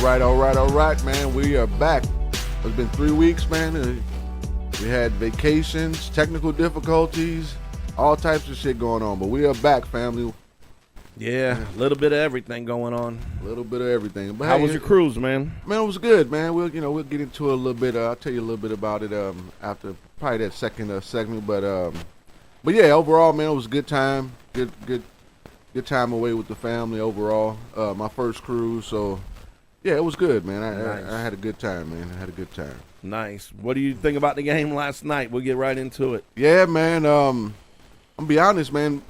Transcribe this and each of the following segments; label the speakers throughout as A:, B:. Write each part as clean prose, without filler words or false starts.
A: All right, man. We are back. It's been 3 weeks, man. We had vacations, technical difficulties, all types of shit going on. But we are back, family.
B: Yeah, a little bit of everything going on.
A: A little bit of everything. But
B: how was your cruise, man?
A: Man, it was good, man. We'll get into it a little bit. I'll tell you a little bit about it after probably that second segment. But yeah, overall, man, it was a good time. Good time away with the family overall. My first cruise, so yeah, it was good, man. I had a good time, man. I had a good time.
B: Nice. What do you think about the game last night? We'll get right into it.
A: Yeah, man. I'm gonna be honest, man.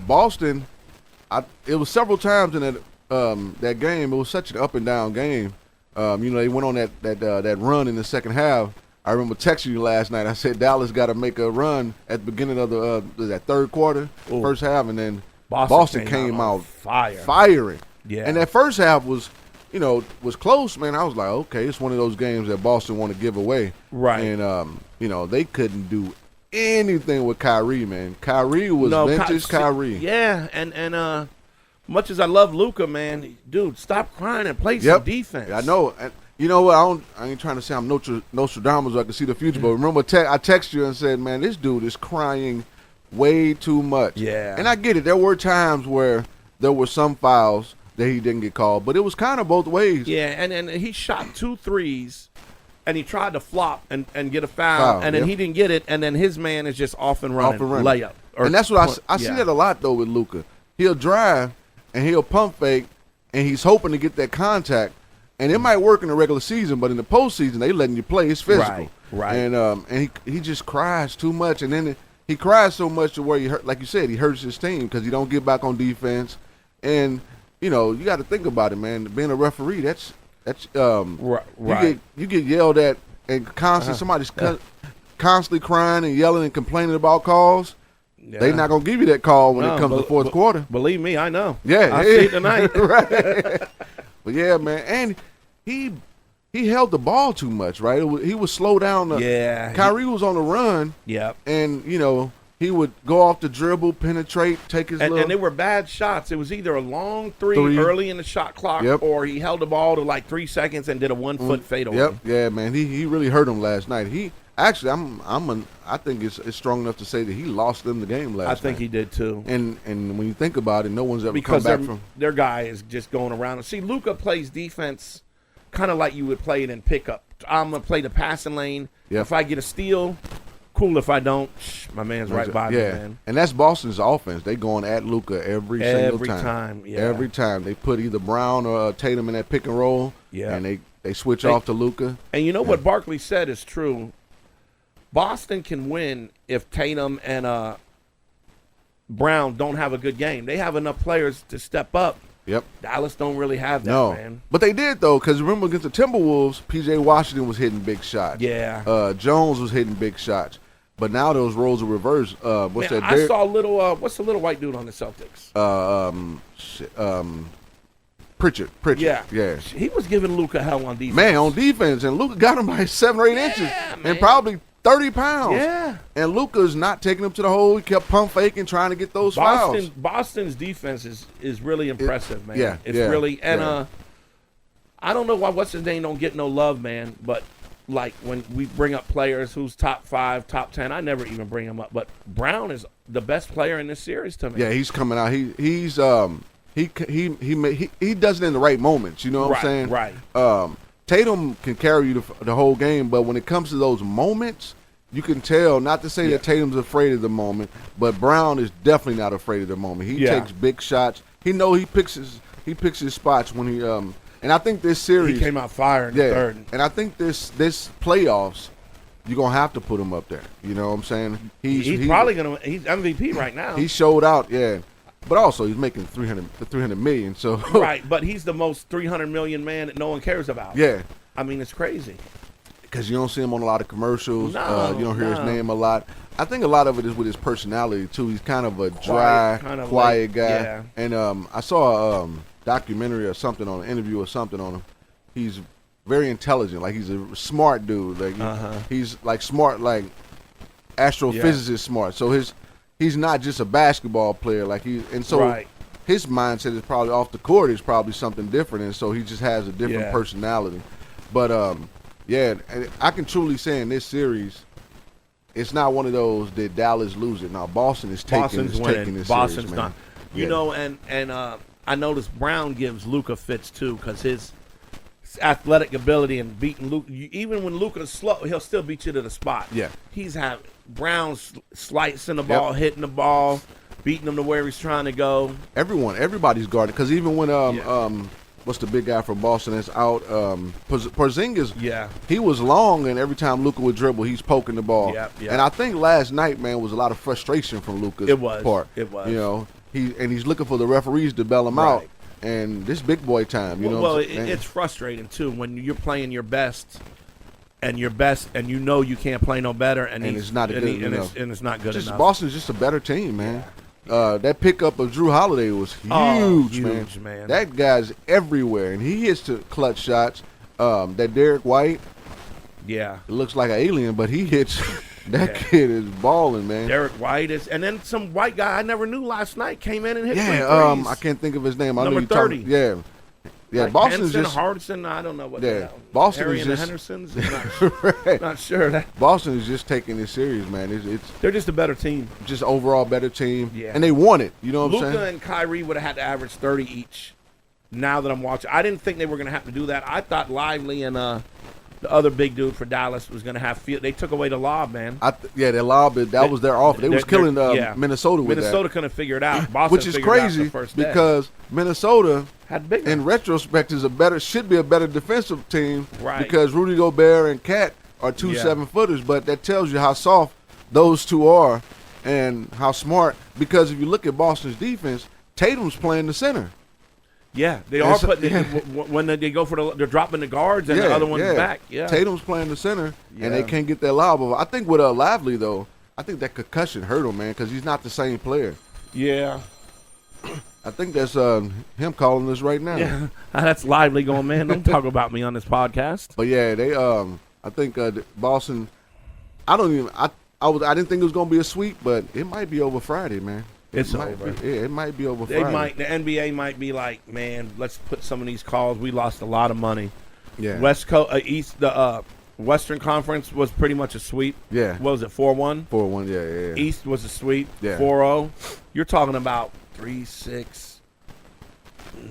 A: Boston. It was several times in that game. It was such an up and down game. They went on that run in the second half. I remember texting you last night. I said Dallas got to make a run at the beginning of that third quarter, first half, and then Boston came out firing. Yeah. And that first half was close, man. I was like, okay, it's one of those games that Boston want to give away. Right. And they couldn't do anything with Kyrie, man. Kyrie was vintage Kyrie.
B: Yeah, and much as I love Luka, man, dude, stop crying and play some defense.
A: I know. And you know what? I ain't trying to say I'm Nostradamus or I can see the future, but remember I texted you and said, man, this dude is crying way too much. Yeah. And I get it. There were times where there were some fouls that he didn't get called, but it was kind of both ways.
B: Yeah, and he shot 2 threes, and he tried to flop and get a foul, and then he didn't get it, and then his man is just off and running. Layup.
A: And that's what I see that a lot, though, with Luka. He'll drive, and he'll pump fake, and he's hoping to get that contact. And it might work in the regular season, but in the postseason, they letting you play. It's physical. Right. And he just cries too much. And then he cries so much to where, like you said, he hurts his team because he don't get back on defense. And, you got to think about it, man. Being a referee, that's right. You get yelled at and constantly somebody's constantly crying and yelling and complaining about calls. Yeah. They're not going to give you that call when it comes to the fourth quarter.
B: Believe me, I know.
A: Yeah.
B: I see it tonight.
A: Right. But yeah, man, and he held the ball too much, right? He was slow down. Kyrie was on the run. Yep. And he would go off the dribble, penetrate, take his
B: and they were bad shots. It was either a long three early in the shot clock, or he held the ball to like 3 seconds and did a 1-foot fadeaway.
A: Yep. Yeah, man, he really hurt him last night. He actually, I think it's strong enough to say that he lost them the game last night.
B: I think he did too.
A: And when you think about it, no one's ever come back from
B: their guy is just going around. See, Luka plays defense kind of like you would play it in pickup. I'm gonna play the passing lane. Yep. If I get a steal, cool. If I don't, my man's right by me, man.
A: And that's Boston's offense. They going at Luka every single time.
B: Yeah.
A: Every time they put either Brown or Tatum in that pick and roll. Yeah. And they switch off to Luka.
B: And you know what Barkley said is true. Boston can win if Tatum and Brown don't have a good game. They have enough players to step up.
A: Yep.
B: Dallas don't really have that, man.
A: But they did, though, because remember against the Timberwolves, P.J. Washington was hitting big shots.
B: Yeah.
A: Jones was hitting big shots. But now those roles are reversed.
B: I saw what's the little white dude on the Celtics?
A: Pritchard. Yeah.
B: He was giving Luka hell on defense.
A: Man, on defense. And Luka got him by 7 or 8 inches. Man. And probably 30 pounds.
B: Yeah.
A: And Luka's not taking him to the hole. He kept pump faking, trying to get those fouls.
B: Boston's defense is really impressive, man.
A: Yeah.
B: It's really – and I don't know why what's his name don't get no love, man. But, like, when we bring up players who's top 5, top 10, I never even bring him up. But Brown is the best player in this series to me.
A: Yeah, he's coming out. He does it in the right moments. You know what I'm saying?
B: Right.
A: Tatum can carry you the whole game, but when it comes to those moments, you can tell, not to say that Tatum's afraid of the moment, but Brown is definitely not afraid of the moment. He takes big shots. He picks his spots when he and I think this series
B: he came out firing in the third.
A: And I think this playoffs, you're gonna have to put him up there. You know what I'm saying?
B: He's probably gonna he's MVP right now.
A: He showed out, but also he's making $300 million. So
B: right, but he's the most $300 million man that no one cares about.
A: Yeah,
B: I mean it's crazy
A: because you don't see him on a lot of commercials. You don't hear his name a lot. I think a lot of it is with his personality too. He's kind of a dry, quiet guy. Yeah. And I saw a documentary or something on an interview or something on him. He's very intelligent. Like he's a smart dude. Like he's like smart, like astrophysicist smart. So he's not just a basketball player. Like so his mindset is probably off the court is probably something different, and so he just has a different
B: Yeah.
A: personality. But yeah, and I can truly say in this series, it's not one of those that Dallas lose it. Now Boston is taking this
B: Boston's
A: series, man.
B: not. You
A: Yeah.
B: know, and I noticed Brown gives Luka fits too because his athletic ability and beating Luka. Even when Luka's slow, he'll still beat you to the spot.
A: Yeah.
B: He's having Brown's slicing the ball, hitting the ball, beating him to where he's trying to go.
A: Everybody's guarded because even when what's the big guy from Boston that's out? Porzingis.
B: Yeah.
A: He was long, and every time Luka would dribble, he's poking the ball.
B: Yep.
A: And I think last night, man, was a lot of frustration from Luka's part.
B: It was.
A: You know, he's looking for the referees to bail him out. And this big boy time, you know.
B: Well, it's frustrating too when you're playing your best, and you know you can't play no better, and
A: it's not good enough.
B: It's not good enough.
A: Boston's just a better team, man. That pickup of Drew Holiday was huge, man. That guy's everywhere, and he hits the clutch shots. That Derek White,
B: it
A: looks like an alien, but he hits. That kid is balling, man.
B: Derek White is, and then some white guy I never knew last night came in and hit.
A: I can't think of his name.
B: Number 30.
A: Yeah.
B: Like
A: Boston's
B: Henson,
A: just
B: Hardison. I don't know what.
A: Yeah, Boston
B: Harry
A: is
B: and
A: just
B: the Hendersons. Not sure that
A: Boston is just taking this serious, man.
B: they're just a better team.
A: Just overall better team.
B: Yeah,
A: and they won it. You know what I'm saying?
B: Luka and Kyrie would have had to average 30 each. Now that I'm watching, I didn't think they were going to have to do that. I thought Lively and the other big dude for Dallas was going to have field. They took away the lob, man.
A: Their lob. That was their offense. They was killing Minnesota with that.
B: Minnesota couldn't figure it out. Boston
A: which is crazy because Minnesota,
B: had bigger.
A: in retrospect, should be a better defensive team.
B: Right.
A: Because Rudy Gobert and Cat are two 7-footers, but that tells you how soft those two are and how smart. Because if you look at Boston's defense, Tatum's playing the center.
B: Yeah, they are putting when they go for they're dropping the guards and the other one's back. Yeah,
A: Tatum's playing the center, and they can't get that lob over. I think with Lively though, I think that concussion hurt him, man, because he's not the same player.
B: Yeah,
A: I think that's him calling us right now.
B: Yeah, that's Lively going, man. Don't talk about me on this podcast.
A: But yeah, they I think Boston. I didn't think it was gonna be a sweep, but it might be over Friday, man.
B: It's over.
A: It might be over Friday.
B: The NBA might be like, man, let's put some of these calls. We lost a lot of money.
A: Yeah.
B: West Coast, the Western Conference was pretty much a sweep.
A: Yeah.
B: What was it, 4-1?
A: 4-1, yeah.
B: East was a sweep.
A: Yeah.
B: 4-0. You're talking about 3-6.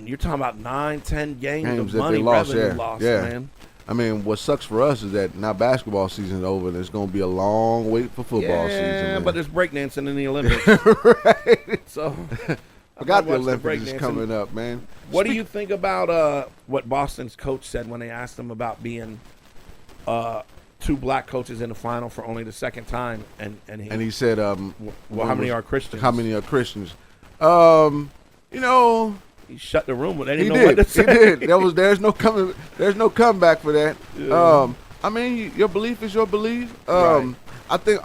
B: You're talking about 9-10 games of
A: that
B: money
A: they lost,
B: revenue lost, man.
A: I mean, what sucks for us is that now basketball season is over. There's going to be a long wait for football season. Yeah,
B: but there's breakdancing in the Olympics.
A: Right.
B: So,
A: forgot the Olympics is coming up, man.
B: What do you think about what Boston's coach said when they asked him about being two black coaches in the final for only the second time? And
A: he said,
B: well, how many are Christians?
A: How many are Christians? You know,
B: he shut the room. They didn't know what to say.
A: He did. There's no comeback for that. Yeah. I mean, your belief is your belief.
B: Right.
A: I think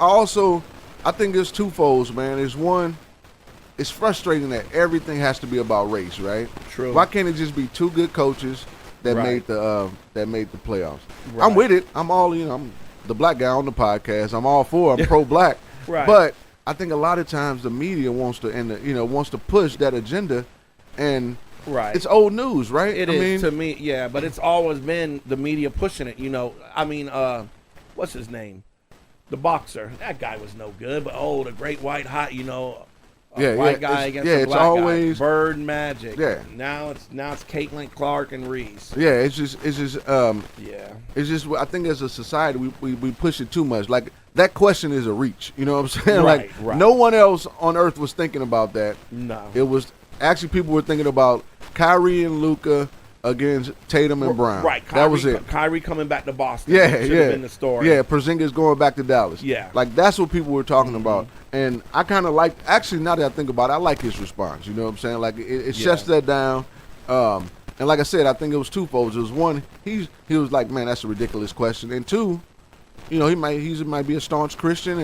A: it's twofold, man. It's one, it's frustrating that everything has to be about race, right?
B: True.
A: Why can't it just be two good coaches that made the playoffs?
B: Right.
A: I'm with it. I'm all I'm the black guy on the podcast. I'm all for. I'm pro-black.
B: Right.
A: But I think a lot of times the media wants to push that agenda. And it's old news, right?
B: It is to me, yeah. But it's always been the media pushing it. I mean, what's his name? The boxer. That guy was no good. But the great white hot. White guy against a black guy. Bird Magic.
A: Yeah.
B: Now it's Caitlin Clark and Reese.
A: Yeah. It's just. It's just. I think as a society we push it too much. Like that question is a reach. You know what I'm saying?
B: Right.
A: No one else on earth was thinking about that.
B: No.
A: It was. Actually, people were thinking about Kyrie and Luka against Tatum and Brown.
B: Right.
A: That was it.
B: Kyrie coming back to Boston.
A: Yeah,
B: should have been the story.
A: Yeah, Porzingis going back to Dallas.
B: Yeah.
A: Like, that's what people were talking about. And I kind of like, actually, now that I think about it, I like his response. You know what I'm saying? Like, it shuts that down. And like I said, I think it was twofold. It was one, he was like, man, that's a ridiculous question. And two, he might be a staunch Christian,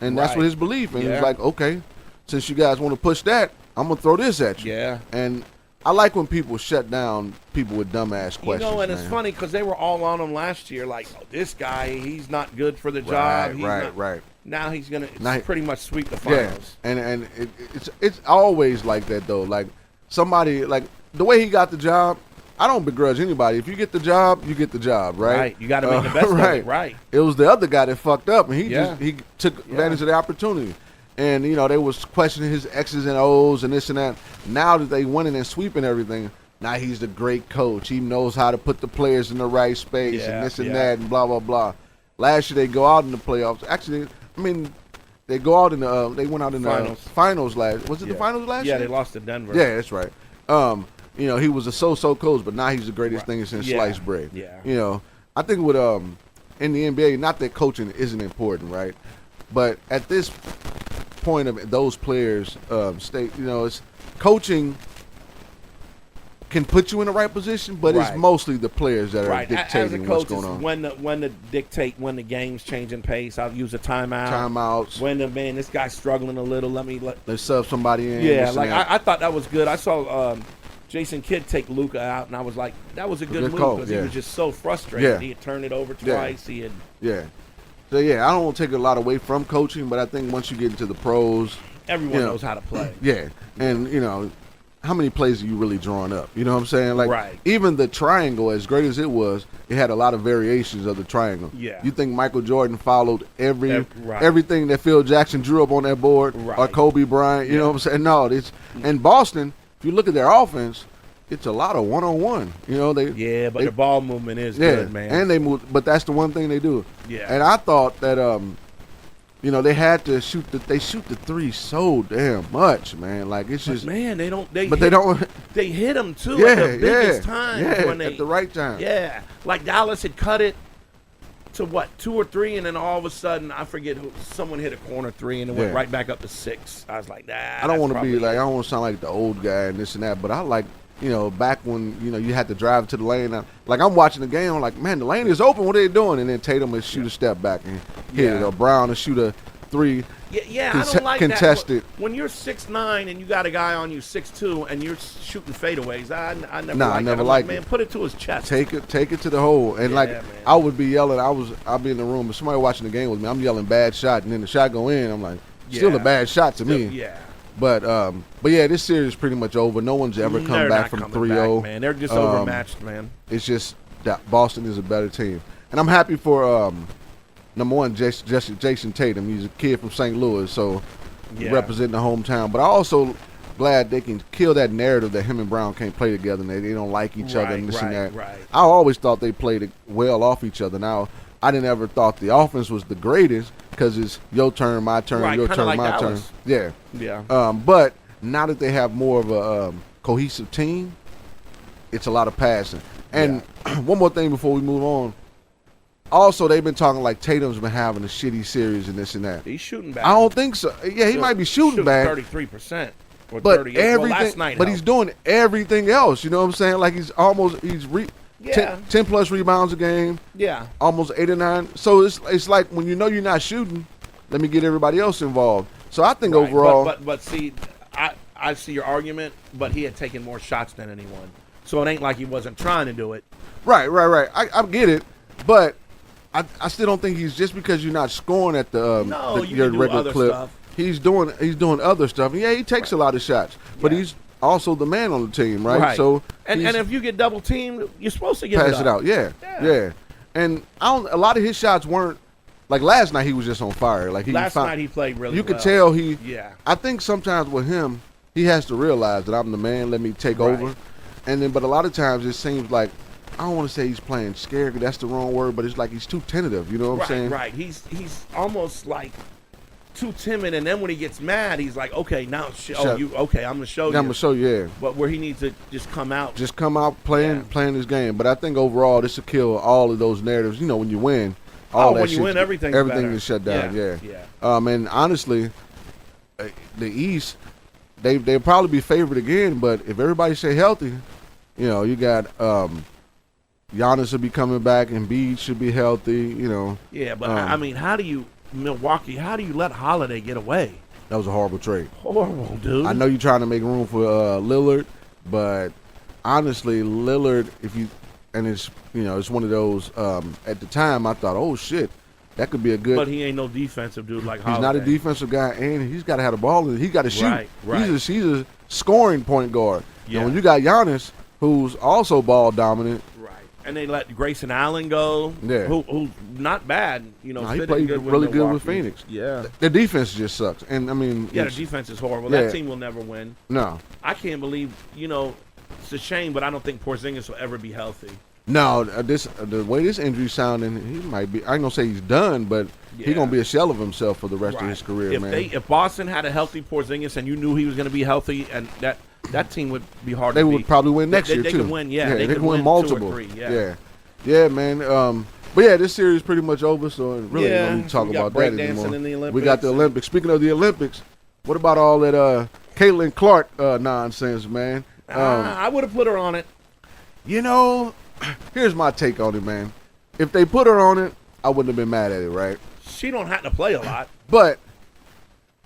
A: and that's what his belief. And he was like, okay, since you guys want to push that, I'm going to throw this at you.
B: Yeah.
A: And I like when people shut down people with dumbass questions.
B: And it's funny because they were all on him last year, like, this guy, he's not good for the job.
A: Right.
B: Now he's going to pretty much sweep the finals.
A: Yeah. And it's always like that, though. Like, somebody like the way he got the job. I don't begrudge anybody. If you get the job, you get the job, right?
B: Right. You got to make the best of it, right?
A: It was the other guy that fucked up, and
B: Yeah.
A: he took advantage of the opportunity. And they was questioning his X's and O's and this and that. Now that they winning and sweeping everything, now he's the great coach. He knows how to put the players in the right space and this and that and blah blah blah. Last year they go out in the playoffs. Actually, I mean, they go out in the they went out in the finals last. Was it the finals last year?
B: Yeah, they lost to Denver.
A: Yeah, that's right. He was a so-so coach, but now he's the greatest thing since sliced bread.
B: Yeah.
A: I think with in the NBA, not that coaching isn't important, right? But at this point of those players, it's coaching can put you in the right position, but it's mostly the players that are dictating what's going on.
B: When the game's changing pace, I'll use a timeout.
A: Timeouts.
B: When this guy's struggling a little, let's
A: sub somebody in.
B: Yeah, like I thought that was good. I saw Jason Kidd take Luka out, and I was like, that was a good move because he was just so frustrated.
A: Yeah.
B: He had turned it over twice.
A: So I don't want to take a lot away from coaching, but I think once you get into the pros,
B: everyone knows how to play.
A: Yeah, and how many plays are you really drawing up? You know what I'm saying? Like even the triangle, as great as it was, it had a lot of variations of the triangle.
B: Yeah.
A: You think Michael Jordan followed everything that Phil Jackson drew up on that board, or Kobe Bryant? You know what I'm saying? No, and Boston. If you look at their offense, it's a lot of one-on-one.
B: But the ball movement is good, man.
A: And they move, but that's the one thing they do.
B: Yeah.
A: And I thought that they had to shoot the three so damn much, man. Like it's just
B: they hit them too
A: at
B: the biggest time
A: at the right time.
B: Yeah. Like Dallas had cut it to 2 or 3, and then all of a sudden I forget who someone hit a corner 3 and it went right back up to 6. I was like,
A: I don't want to be like I don't want to sound like the old guy and this and that, but I like back when you had to drive to the lane. Like I'm watching the game, I'm like, man, the lane is open. What are they doing? And then Tatum would shoot a step back and hit it, or Brown to shoot a 3.
B: I don't like
A: contested.
B: That. When you're 6'9" and you got a guy on you 6'2" and you're shooting fadeaways, I never liked it. Man, put it to his chest.
A: Take it to the hole. And I would be yelling. I'd be in the room, but somebody watching the game with me, I'm yelling bad shot, and then the shot go in. I'm like, still a bad shot to me.
B: Yeah.
A: But this series is pretty much over. No one's ever come back from 3-0.
B: Man, they're just overmatched, man.
A: It's just that Boston is a better team, and I'm happy for number one, Jason Tatum. He's a kid from St. Louis, so representing the hometown. But I also glad they can kill that narrative that him and Brown can't play together and they don't like each other and this and that. I always thought they played well off each other. Now, I didn't ever thought the offense was the greatest because it's your turn, my turn, your turn, my turn. Yeah. But now that they have more of a cohesive team, it's a lot of passing. And one more thing before we move on. Also, they've been talking like Tatum's been having a shitty series and this and that.
B: He's shooting back.
A: I don't think so. Yeah, he might be shooting back.
B: 33%. Or
A: but
B: 38.
A: everything,
B: last night
A: but he's doing everything else. You know what I'm saying? Like he's 10 plus rebounds a game.
B: Yeah.
A: Almost 8 or 9. So it's like when you're not shooting, let me get everybody else involved. So I think overall.
B: But see, I see your argument, but he had taken more shots than anyone. So it ain't like he wasn't trying to do it.
A: Right. I get it, but I still don't think he's just because you're not scoring at your regular clip.
B: Stuff.
A: He's doing other stuff. Yeah, he takes a lot of shots, but he's also the man on the team, right? So
B: and if you get double teamed, you're supposed to
A: pass it out. Yeah. And a lot of his shots weren't like last night. He was just on fire. Like
B: last night he played really.
A: You
B: well.
A: could tell he.
B: Yeah.
A: I think sometimes with him, he has to realize that I'm the man. Let me take over. And then, but a lot of times it seems like. I don't want to say he's playing scared. That's the wrong word, but it's like he's too tentative. You know what I'm saying?
B: Right. He's almost like too timid, and then when he gets mad, he's like, "Okay, now I'm gonna show you."
A: I'm gonna show you. Yeah.
B: But where he needs to just come out
A: playing his game. But I think overall, this will kill all of those narratives. You know, when you win,
B: when you win, everything
A: is shut down. Yeah. And honestly, the East, they'll probably be favored again. But if everybody stay healthy, you got. Giannis will be coming back, and Embiid should be healthy,
B: Yeah, but I mean, Milwaukee, how do you let Holiday get away?
A: That was a horrible trade.
B: Horrible, dude.
A: I know you're trying to make room for Lillard, but honestly, Lillard, it's one of those. At the time, I thought, oh shit, that could be a good.
B: But he ain't no defensive dude like Holiday.
A: He's not a defensive guy, and he's got to have the ball. He got to shoot.
B: Right.
A: He's a scoring point guard.
B: Yeah.
A: And when you got Giannis, who's also ball dominant.
B: Right. And they let Grayson Allen go.
A: Yeah.
B: Who's not bad. You know,
A: Nah, he
B: fitting
A: played
B: good with
A: really good
B: Milwaukee.
A: with Phoenix.
B: Yeah.
A: The defense just sucks. And, I mean.
B: Yeah, the defense is horrible.
A: Yeah.
B: That team will never win.
A: No.
B: I can't believe, you know, it's a shame, but I don't think Porzingis will ever be healthy.
A: No, the way this injury's sounding, he might be. I ain't gonna say he's done, but he's gonna be a shell of himself for the rest of his career, man.
B: If Boston had a healthy Porzingis and you knew he was going to be healthy, and that team would be hard.
A: They
B: to
A: would
B: beat.
A: probably win next year
B: they
A: too.
B: Could win,
A: they
B: could
A: could win
B: multiple.
A: multiple.
B: 2 or 3,
A: yeah, man. But yeah, this series pretty much over, so really don't need to talk
B: we got
A: about that
B: breakdancing
A: anymore.
B: in the Olympics.
A: We got the Olympics. Speaking of the Olympics, what about all that Caitlin Clark nonsense, man?
B: I would have put her on it.
A: You know, here's my take on it, man. If they put her on it, I wouldn't have been mad at it, right?
B: She don't have to play a lot.
A: But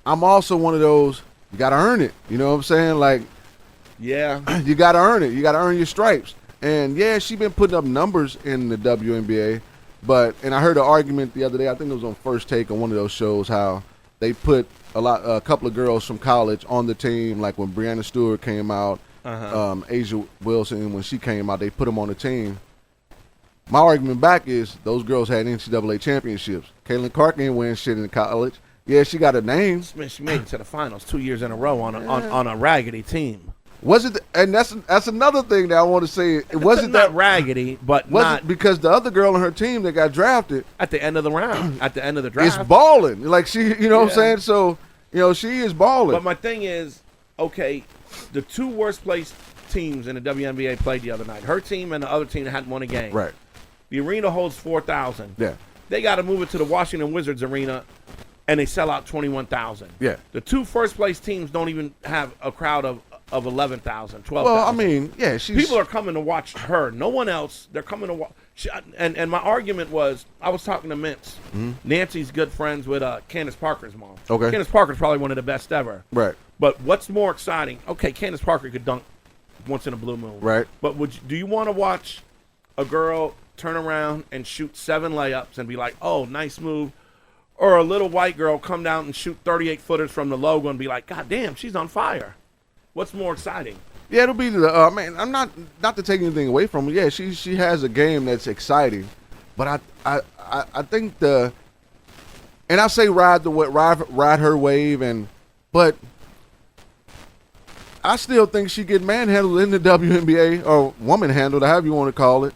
A: I'm also one of those, you got to earn it. You know what I'm saying? Like,
B: yeah,
A: you got to earn it. You got to earn your stripes. And, yeah, she been putting up numbers in the WNBA. And I heard an argument the other day, I think it was on First Take on one of those shows, how they put a couple of girls from college on the team, like when Breanna Stewart came out, Asia Wilson, when she came out, they put them on the team. My argument back is those girls had NCAA championships. Caitlin Clark ain't win shit in college. Yeah, she got a name.
B: She made it to the finals 2 years in a row on a raggedy team.
A: Was it? And that's another thing that I want to say. It wasn't
B: not
A: that
B: raggedy, but
A: wasn't because the other girl on her team that got drafted
B: at the end of the round, at the end of the draft,
A: is balling. Like she, you know what I'm saying? So she is balling.
B: But my thing is, okay, the two worst placed teams in the WNBA played the other night. Her team and the other team that hadn't won a game.
A: Right.
B: The arena holds 4,000.
A: Yeah.
B: They got to move it to the Washington Wizards arena, and they sell out 21,000.
A: Yeah.
B: The two first place teams don't even have a crowd of 11,000, 12,000.
A: Well, I mean, yeah,
B: people are coming to watch her. No one else. They're coming to watch. And my argument was, I was talking to Mintz.
A: Mm-hmm.
B: Nancy's good friends with Candace Parker's mom.
A: Okay.
B: Candace Parker's probably one of the best ever.
A: Right.
B: But what's more exciting? Okay, Candace Parker could dunk once in a blue moon.
A: Right.
B: But do you want to watch a girl turn around and shoot 7 layups and be like, oh, nice move? Or a little white girl come down and shoot 38-footers from the logo and be like, God damn, she's on fire. What's more exciting?
A: Yeah, it'll be the man. I'm not to take anything away from her. Yeah, she has a game that's exciting, but I think and I say ride her wave, but I still think she get manhandled in the WNBA or woman handled, however you want to call it.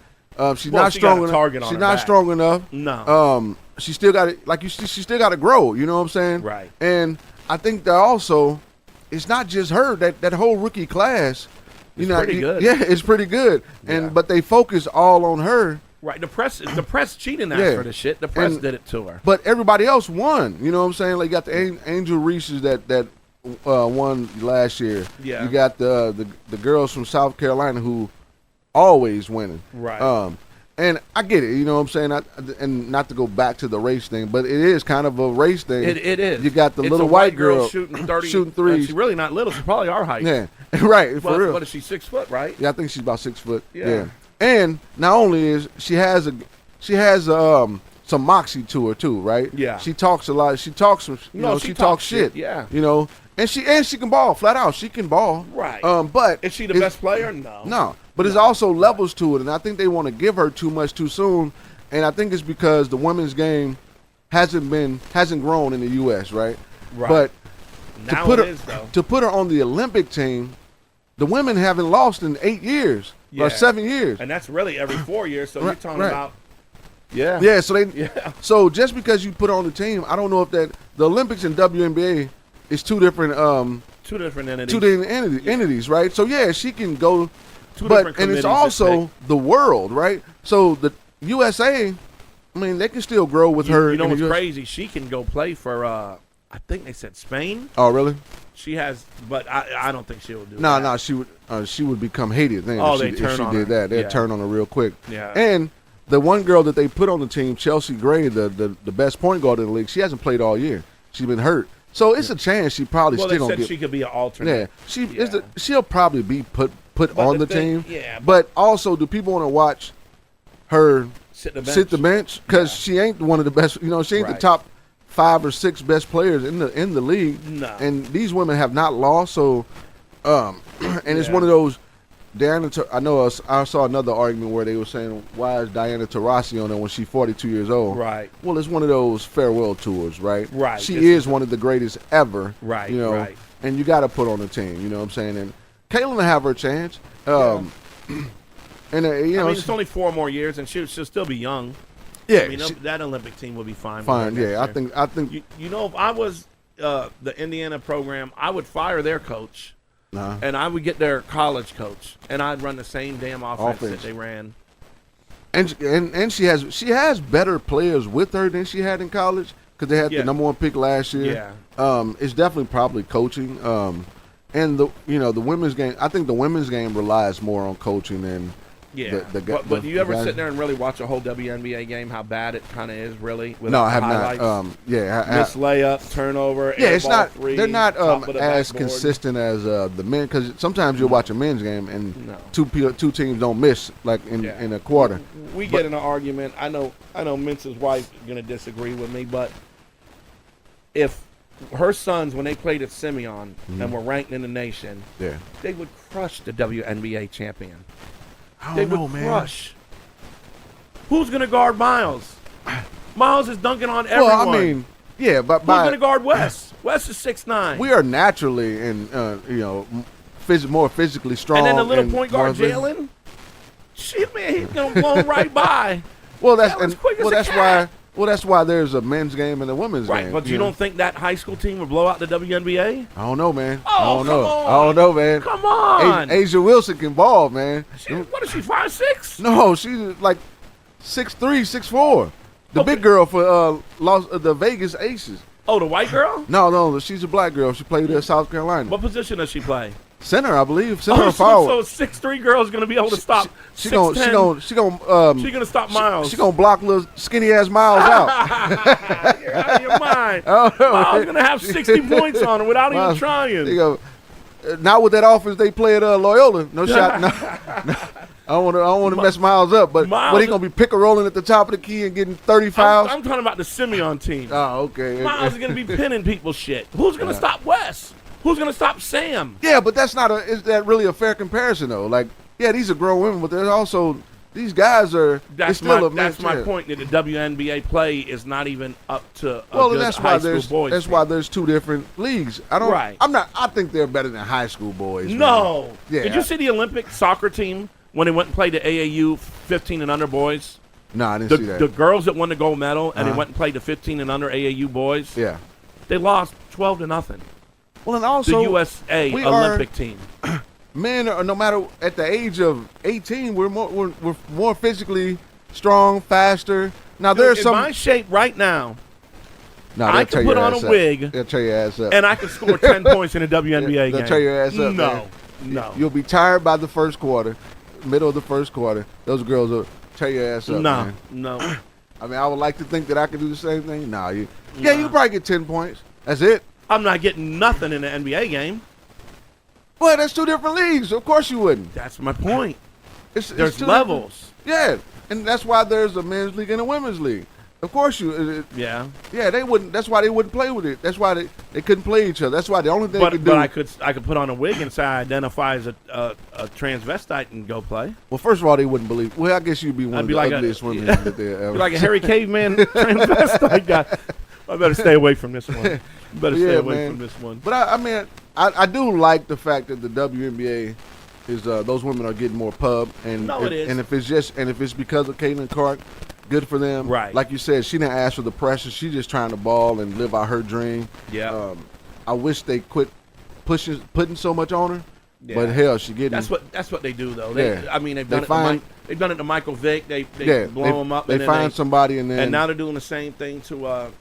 A: She's not strong enough. She's not strong enough.
B: No.
A: She still got it. Like she still got to grow. You know what I'm saying?
B: Right.
A: And I think that also. It's not just her. That whole rookie class,
B: pretty good.
A: Yeah, it's pretty good. But they focus all on her.
B: Right. The press cheating for the shit. The press did it to her.
A: But everybody else won. You know what I'm saying? Like you got the Angel Reese's that won last year.
B: Yeah.
A: You got the girls from South Carolina who always winning.
B: Right.
A: And I get it, you know what I'm saying? And not to go back to the race thing, but it is kind of a race thing.
B: It is.
A: You got the
B: it's
A: little
B: a
A: white girl
B: shooting
A: threes.
B: She's really not little. She's probably our height.
A: Yeah, right, for real.
B: What is she, 6 foot, right?
A: Yeah, I think she's about 6 foot.
B: Yeah.
A: And not only is she has some moxie to her too, right?
B: Yeah.
A: She talks a lot. She talks some. She talks shit.
B: Yeah.
A: You know, and she can ball flat out. She can ball.
B: Right.
A: But
B: is she the best player? No.
A: No. But there's also levels to it, and I think they want to give her too much too soon. And I think it's because the women's game hasn't grown in the U.S. Right.
B: Right.
A: But
B: now
A: to put her on the Olympic team, the women haven't lost in 8 years or 7 years,
B: and that's really every 4 years. So you're talking about.
A: Yeah. So just because you put her on the team, I don't know if that the Olympics and WNBA is two different entities, right? So yeah, she can go. And it's also the world, right? So the USA, I mean, they can still grow with her.
B: You know what's crazy? She can go play for, I think they said Spain.
A: Oh, really?
B: She has, but I don't think she will do that.
A: No, she would become hated then if she did that. They'd turn on her real quick.
B: Yeah.
A: And the one girl that they put on the team, Chelsea Gray, the best point guard in the league, she hasn't played all year. She's been hurt. So it's a chance she probably still
B: gonna
A: get.
B: She could be an alternate.
A: Yeah, she'll probably be put on the team.
B: Yeah,
A: but also, do people want to watch her
B: sit
A: the bench? Because she ain't one of the best. You know, she ain't the top 5 or 6 best players in the league.
B: No.
A: And these women have not lost. So, and it's one of those. I saw another argument where they were saying, why is Diana Taurasi on there when she's 42 years old?
B: Right.
A: Well, it's one of those farewell tours, right?
B: Right.
A: She is one of the greatest ever.
B: Right.
A: You know,
B: Right.
A: and you got to put on the team. You know what I'm saying? And Caitlin will have her chance. And
B: it's only 4 more years, and she'll still be young.
A: Yeah.
B: I mean, that Olympic team will be fine.
A: Fine.
B: Yeah.
A: I think.
B: If I was the Indiana program, I would fire their coach. And I would get their college coach, and I'd run the same damn offense that they ran.
A: And she has better players with her than she had in college because they had the number 1 pick last year.
B: Yeah.
A: It's definitely probably coaching. And the women's game. I think the women's game relies more on coaching than.
B: Yeah, but do you ever sit there and really watch a whole WNBA game? How bad it kind of is, really?
A: No, I have
B: highlights?
A: not.
B: Miss layup, turnover.
A: Yeah, it's not.
B: Three,
A: they're not as
B: backboard.
A: consistent as the men because sometimes you'll watch a men's game and two teams don't miss like in a quarter.
B: We get in an argument. I know Mince's wife is going to disagree with me, but if her sons, when they played at Simeon and were ranked in the nation, they would crush the WNBA champion. They would crush. Who's going to guard Miles? Miles is dunking on everyone.
A: Well, I mean, yeah, but
B: who's going to guard Wes? Wes is 6'9".
A: We are naturally and more physically strong.
B: And then the little point guard Jalen, shit, man, he's going to blow right by.
A: Well, that's why there's a men's game and a women's game.
B: Right, but you don't think that high school team would blow out the WNBA?
A: I don't know, man.
B: Oh,
A: I don't know, man.
B: Come on.
A: Asia Wilson can ball, man.
B: What is she, 5'6"?
A: No, she's like 6'3", 6'4". The big girl for the Vegas Aces.
B: Oh, the white girl?
A: No, she's a black girl. She played at South Carolina.
B: What position does she play?
A: Center, I believe. Center or forward.
B: So 6'3" girl is going to be able to stop.
A: She gonna
B: stop Miles.
A: She gonna block little skinny ass Miles out.
B: You're out of your mind. Miles gonna have 60 points on her without even trying.
A: Not with that offense they play at Loyola. No shot. No. I don't want to mess Miles up, but what he gonna be pick a rolling at the top of the key and getting 30 fouls?
B: I'm talking about the Simeon team.
A: Oh, okay.
B: Miles is gonna be pinning people's shit. Who's gonna stop Wes? Who's going to stop Sam?
A: Yeah, but is that really a fair comparison, though? Like, yeah, these are grown women, but there's also, these guys are,
B: that's my point, that the WNBA play is not even up to boys.
A: That's why there's 2 different leagues. I think they're better than high school boys.
B: No.
A: Man. Yeah.
B: Did you see the Olympic soccer team when they went and played the AAU 15 and under boys?
A: No, I didn't see that.
B: The girls that won the gold medal and they went and played the 15 and under AAU boys.
A: Yeah.
B: They lost 12-0.
A: Well, and also
B: the USA Olympic team.
A: Men, no matter at the age of 18, we're more physically strong, faster. Now there's some
B: my shape right now.
A: No,
B: I can put on a wig.
A: They'll tear your ass up,
B: and I can score 10 points in a WNBA game.
A: They'll tear your ass up.
B: No.
A: You'll be tired by the first quarter, middle of the first quarter. Those girls will tear your ass up.
B: No.
A: I mean, I would like to think that I could do the same thing. You could probably get 10 points. That's it.
B: I'm not getting nothing in the NBA game.
A: Well, that's 2 different leagues. Of course you wouldn't.
B: That's my point.
A: There's
B: levels.
A: Yeah, and that's why there's a men's league and a women's league. Of course you.
B: Yeah,
A: they wouldn't. That's why they wouldn't play with it. That's why they couldn't play each other. That's why the only thing they could do.
B: But I could put on a wig and say I identify as a transvestite and go play.
A: Well, first of all, they wouldn't believe. Well, I guess you'd be one of the ugliest women that there ever.
B: Be like a hairy caveman transvestite guy. I better stay away from this one. Stay away from this one.
A: But I do like the fact that the WNBA is those women are getting more pub, and
B: it is.
A: And if it's because of Caitlin Clark, good for them.
B: Right.
A: Like you said, she didn't ask for the pressure. She's just trying to ball and live out her dream.
B: Yeah.
A: I wish they quit putting so much on her. Yeah. But hell, she getting.
B: That's what they do though.
A: I
B: mean, they've done it to Michael Vick. They blow him up.
A: They find somebody and
B: now they're doing the same thing to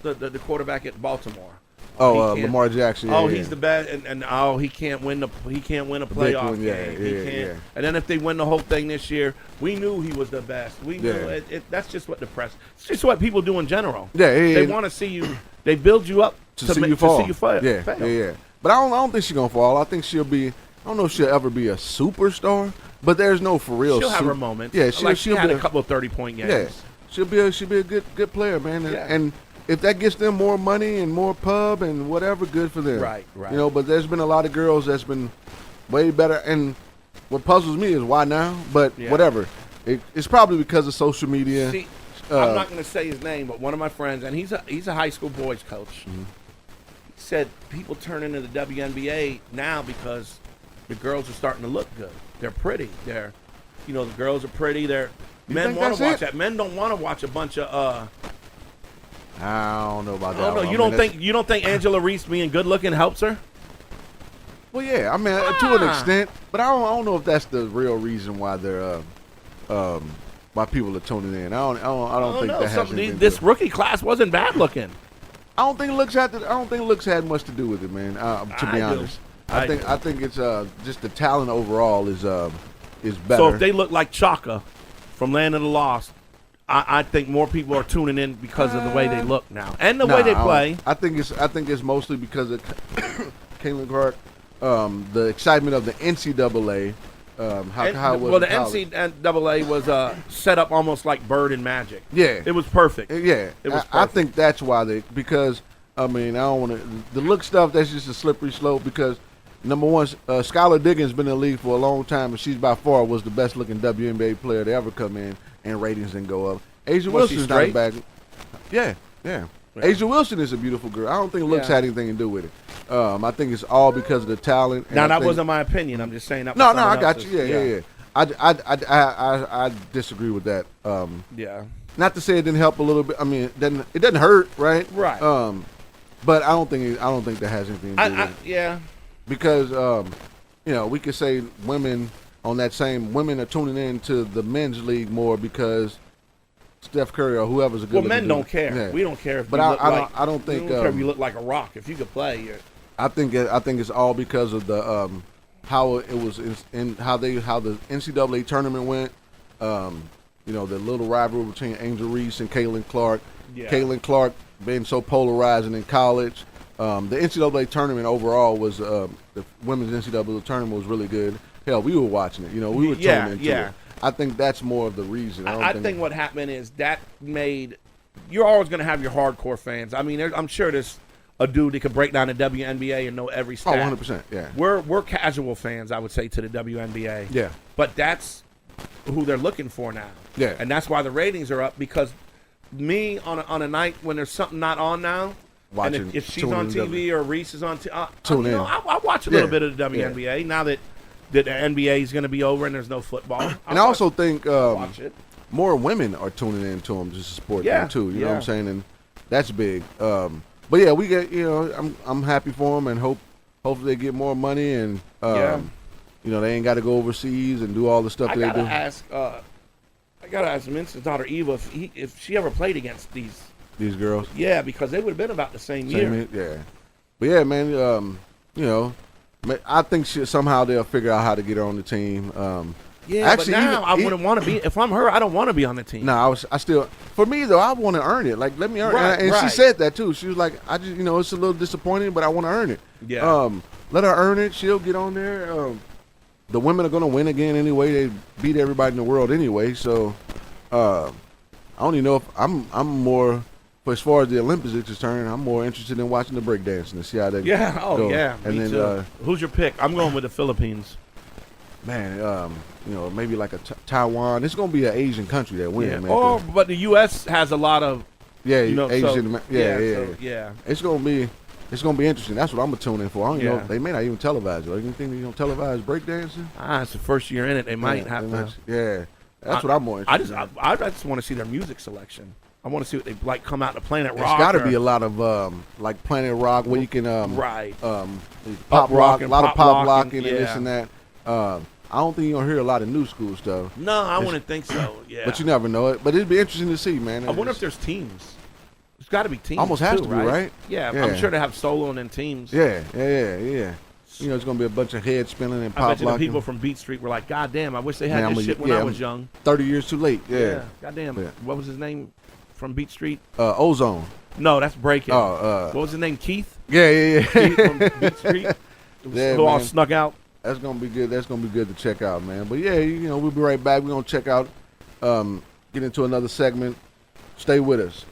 B: the quarterback at Baltimore.
A: Lamar Jackson.
B: He's the best, and he can't win a playoff game. And then if they win the whole thing this year, we knew he was the best. We knew that's just what the press. It's just what people do in general. They want to see you. They build you up to see you fall.
A: Yeah. But I don't think she's gonna fall. I think she'll be. I don't know if she'll ever be a superstar, but there's no for real.
B: She'll have her moments.
A: Yeah, she'll
B: had a couple of 30-point games.
A: Yeah, she'll be a good player, man. And if that gets them more money and more pub and whatever, good for them.
B: Right.
A: But there's been a lot of girls that's been way better. And what puzzles me is why now. But
B: Yeah.
A: whatever. It's probably because of social media.
B: See, I'm not going to say his name, but one of my friends, and he's a high school boys coach,
A: Mm-hmm.
B: he said people turn into the WNBA now because the girls are starting to look good. They're pretty. The girls are pretty. Men
A: think
B: want to
A: that's
B: watch
A: it?
B: that. Men don't want to watch a bunch of.
A: I don't know about that.
B: Oh no,
A: one.
B: you don't think Angela Reese being good looking helps her?
A: Well, yeah, I mean, to an extent, but I don't know if that's the real reason why they're why people are tuning in. I don't think that has anything to
B: This
A: do.
B: rookie class wasn't bad looking.
A: I don't think looks had much to do with it, man. To be
B: I do.
A: honest,
B: I
A: I think it's just the talent overall is better.
B: So if they look like Chaka from Land of the Lost, I think more people are tuning in because of the way they look now and the way they play.
A: I think it's mostly because of Caitlin Clark, the excitement of the NCAA. How it was
B: the
A: in college.
B: NCAA was set up almost like Bird and Magic.
A: Yeah,
B: It was perfect.
A: Yeah,
B: It was
A: I
B: perfect.
A: think that's why because I mean I don't want to the look stuff. That's just a slippery slope because number one, Skylar Diggins been in the league for a long time and she's by far was the best looking WNBA player to ever come in and ratings didn't go up. Asia
B: Was she
A: Wilson's not
B: straight?
A: bad. Yeah. Asia Wilson is a beautiful girl. I don't think looks
B: Yeah.
A: had anything to do with it. I think it's all because of the talent. and
B: Now
A: I
B: that
A: think-
B: wasn't my opinion. I'm just saying that.
A: No,
B: was
A: I
B: someone
A: got
B: else's.
A: you. Yeah. I disagree with that.
B: Yeah.
A: Not to say it didn't help a little bit. I mean, it doesn't hurt, right?
B: Right.
A: But I don't think that has anything to do with it
B: Yeah.
A: because we could say women are tuning in to the men's league more because Steph Curry or whoever's a good.
B: Well,
A: looking
B: men
A: dude.
B: don't care.
A: Yeah.
B: We don't care if
A: But
B: you
A: I
B: look
A: don't-
B: like.
A: I don't think,
B: We don't care if you look like a rock. If you could play, you're.
A: I think it's all because of the how it was in how the NCAA tournament went. The little rivalry between Angel Reese and Caitlin Clark.
B: Yeah.
A: Caitlin Clark being so polarizing in college. The NCAA tournament overall was the women's NCAA tournament was really good. Hell, we were watching it. We were
B: Yeah,
A: tuning into
B: yeah.
A: it. I think that's more of the reason.
B: I think what happened is that made. You're always going to have your hardcore fans. I mean, I'm sure there's a dude that could break down the WNBA and know every stat.
A: 100%. Yeah.
B: We're casual fans, I would say, to the WNBA.
A: Yeah.
B: But that's who they're looking for now.
A: Yeah.
B: And that's why the ratings are up because me on a night when there's something not on now,
A: Watching,
B: and if she's
A: tuning
B: on
A: in
B: TV or Reese is on TV,
A: Tune in.
B: I watch a little
A: Yeah.
B: bit of the WNBA now that the NBA is going to be over and there's no football.
A: And I also think
B: watch it.
A: more women are tuning in to them just to support
B: Yeah,
A: them too. You know what
B: yeah.
A: I'm saying? And that's big. But yeah, we get. I'm happy for them and hopefully they get more money and
B: Yeah.
A: they ain't got to go overseas and do all the stuff
B: I
A: that they
B: gotta
A: do.
B: ask Vincent's daughter Eva if she ever played against these.
A: These girls.
B: Yeah, because they would have been about the same year.
A: Yeah. But yeah, man. I think somehow they'll figure out how to get her on the team.
B: Yeah,
A: Actually,
B: but now
A: even-
B: I wouldn't want to be. If I'm her, I don't want to be on the team.
A: No, for me though, I want to earn it. Like, let me earn
B: Right,
A: it. And she
B: right.
A: said that too. She was like, I just, it's a little disappointing, but I want to earn it.
B: Yeah.
A: Let her earn it. She'll get on there. The women are going to win again anyway. They beat everybody in the world anyway. So, I don't even know if I'm more, as far as the Olympics is concerned, I'm more interested in watching the breakdancing and see how they
B: Yeah. Oh,
A: go.
B: yeah.
A: And
B: me
A: then,
B: too. Who's your pick? I'm going with the Philippines.
A: man, maybe like a Taiwan. It's going to be an Asian country that wins,
B: Yeah.
A: man.
B: Oh, but the U.S. has a lot of.
A: yeah,
B: So,
A: Asian.
B: so, yeah.
A: It's gonna be interesting. That's what I'm gonna tune in for. I don't even
B: Yeah.
A: know. They may not even televise it. You think they're gonna televise breakdancing?
B: It's the first year in it. They might have to.
A: Yeah, that's what I'm more
B: I
A: interested.
B: I just want to see their music selection. I want to see what they like come out to Planet
A: It's
B: Rock.
A: got to
B: or-
A: be a lot of like Planet Rock where you can
B: right.
A: pop rock, a lot of pop
B: locking,
A: locking and this
B: yeah.
A: and that. I don't think you're gonna hear a lot of new school stuff,
B: No, I wouldn't think so. Yeah.
A: but you never know it. But it'd be interesting to see, man.
B: I wonder if there's teams. There's got to be teams.
A: Almost has
B: too,
A: to be, right?
B: Yeah,
A: Yeah.
B: I'm sure they have solo and then teams.
A: Yeah. It's gonna be a bunch of head spinning and
B: I
A: pop
B: bet you the
A: locking.
B: people from Beat Street were like, God damn, I wish they had
A: Man,
B: this shit when I was young.
A: 30 years too late. Yeah.
B: God damn.
A: Yeah.
B: What was his name from Beat Street?
A: Ozone.
B: No, that's Breaking.
A: Oh,
B: what was his name? Keith?
A: yeah.
B: Keith from Beat Street?
A: Yeah,
B: who all
A: man.
B: snuck out?
A: That's gonna be good. That's gonna be good to check out, man. But yeah, we'll be right back. We're gonna check out, get into another segment. Stay with us.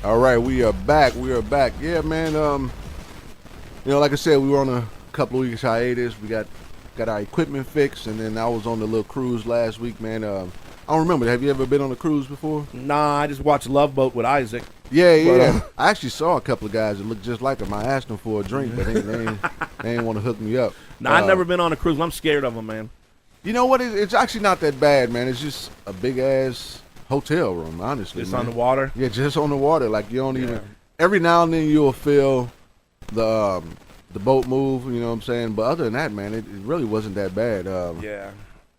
A: All right, we are back. We are back. Yeah, man. Like I said, we were on a couple of weeks hiatus. We got our equipment fixed, and then I was on the little cruise last week, man. I don't remember. Have you ever been on a cruise before?
B: Nah, I just watched Love Boat with Isaac.
A: Yeah. I actually saw a couple of guys that looked just like him. I asked them for a drink, but they ain't want to hook me up.
B: Nah, I've never been on a cruise. I'm scared of them, man.
A: You know what? It's actually not that bad, man. It's just a big ass hotel room, honestly.
B: Just
A: man.
B: on the water?
A: Yeah, just on the water. Like you don't even. Every now and then you'll feel the boat move. You know what I'm saying? But other than that, man, it really wasn't that bad.
B: Yeah.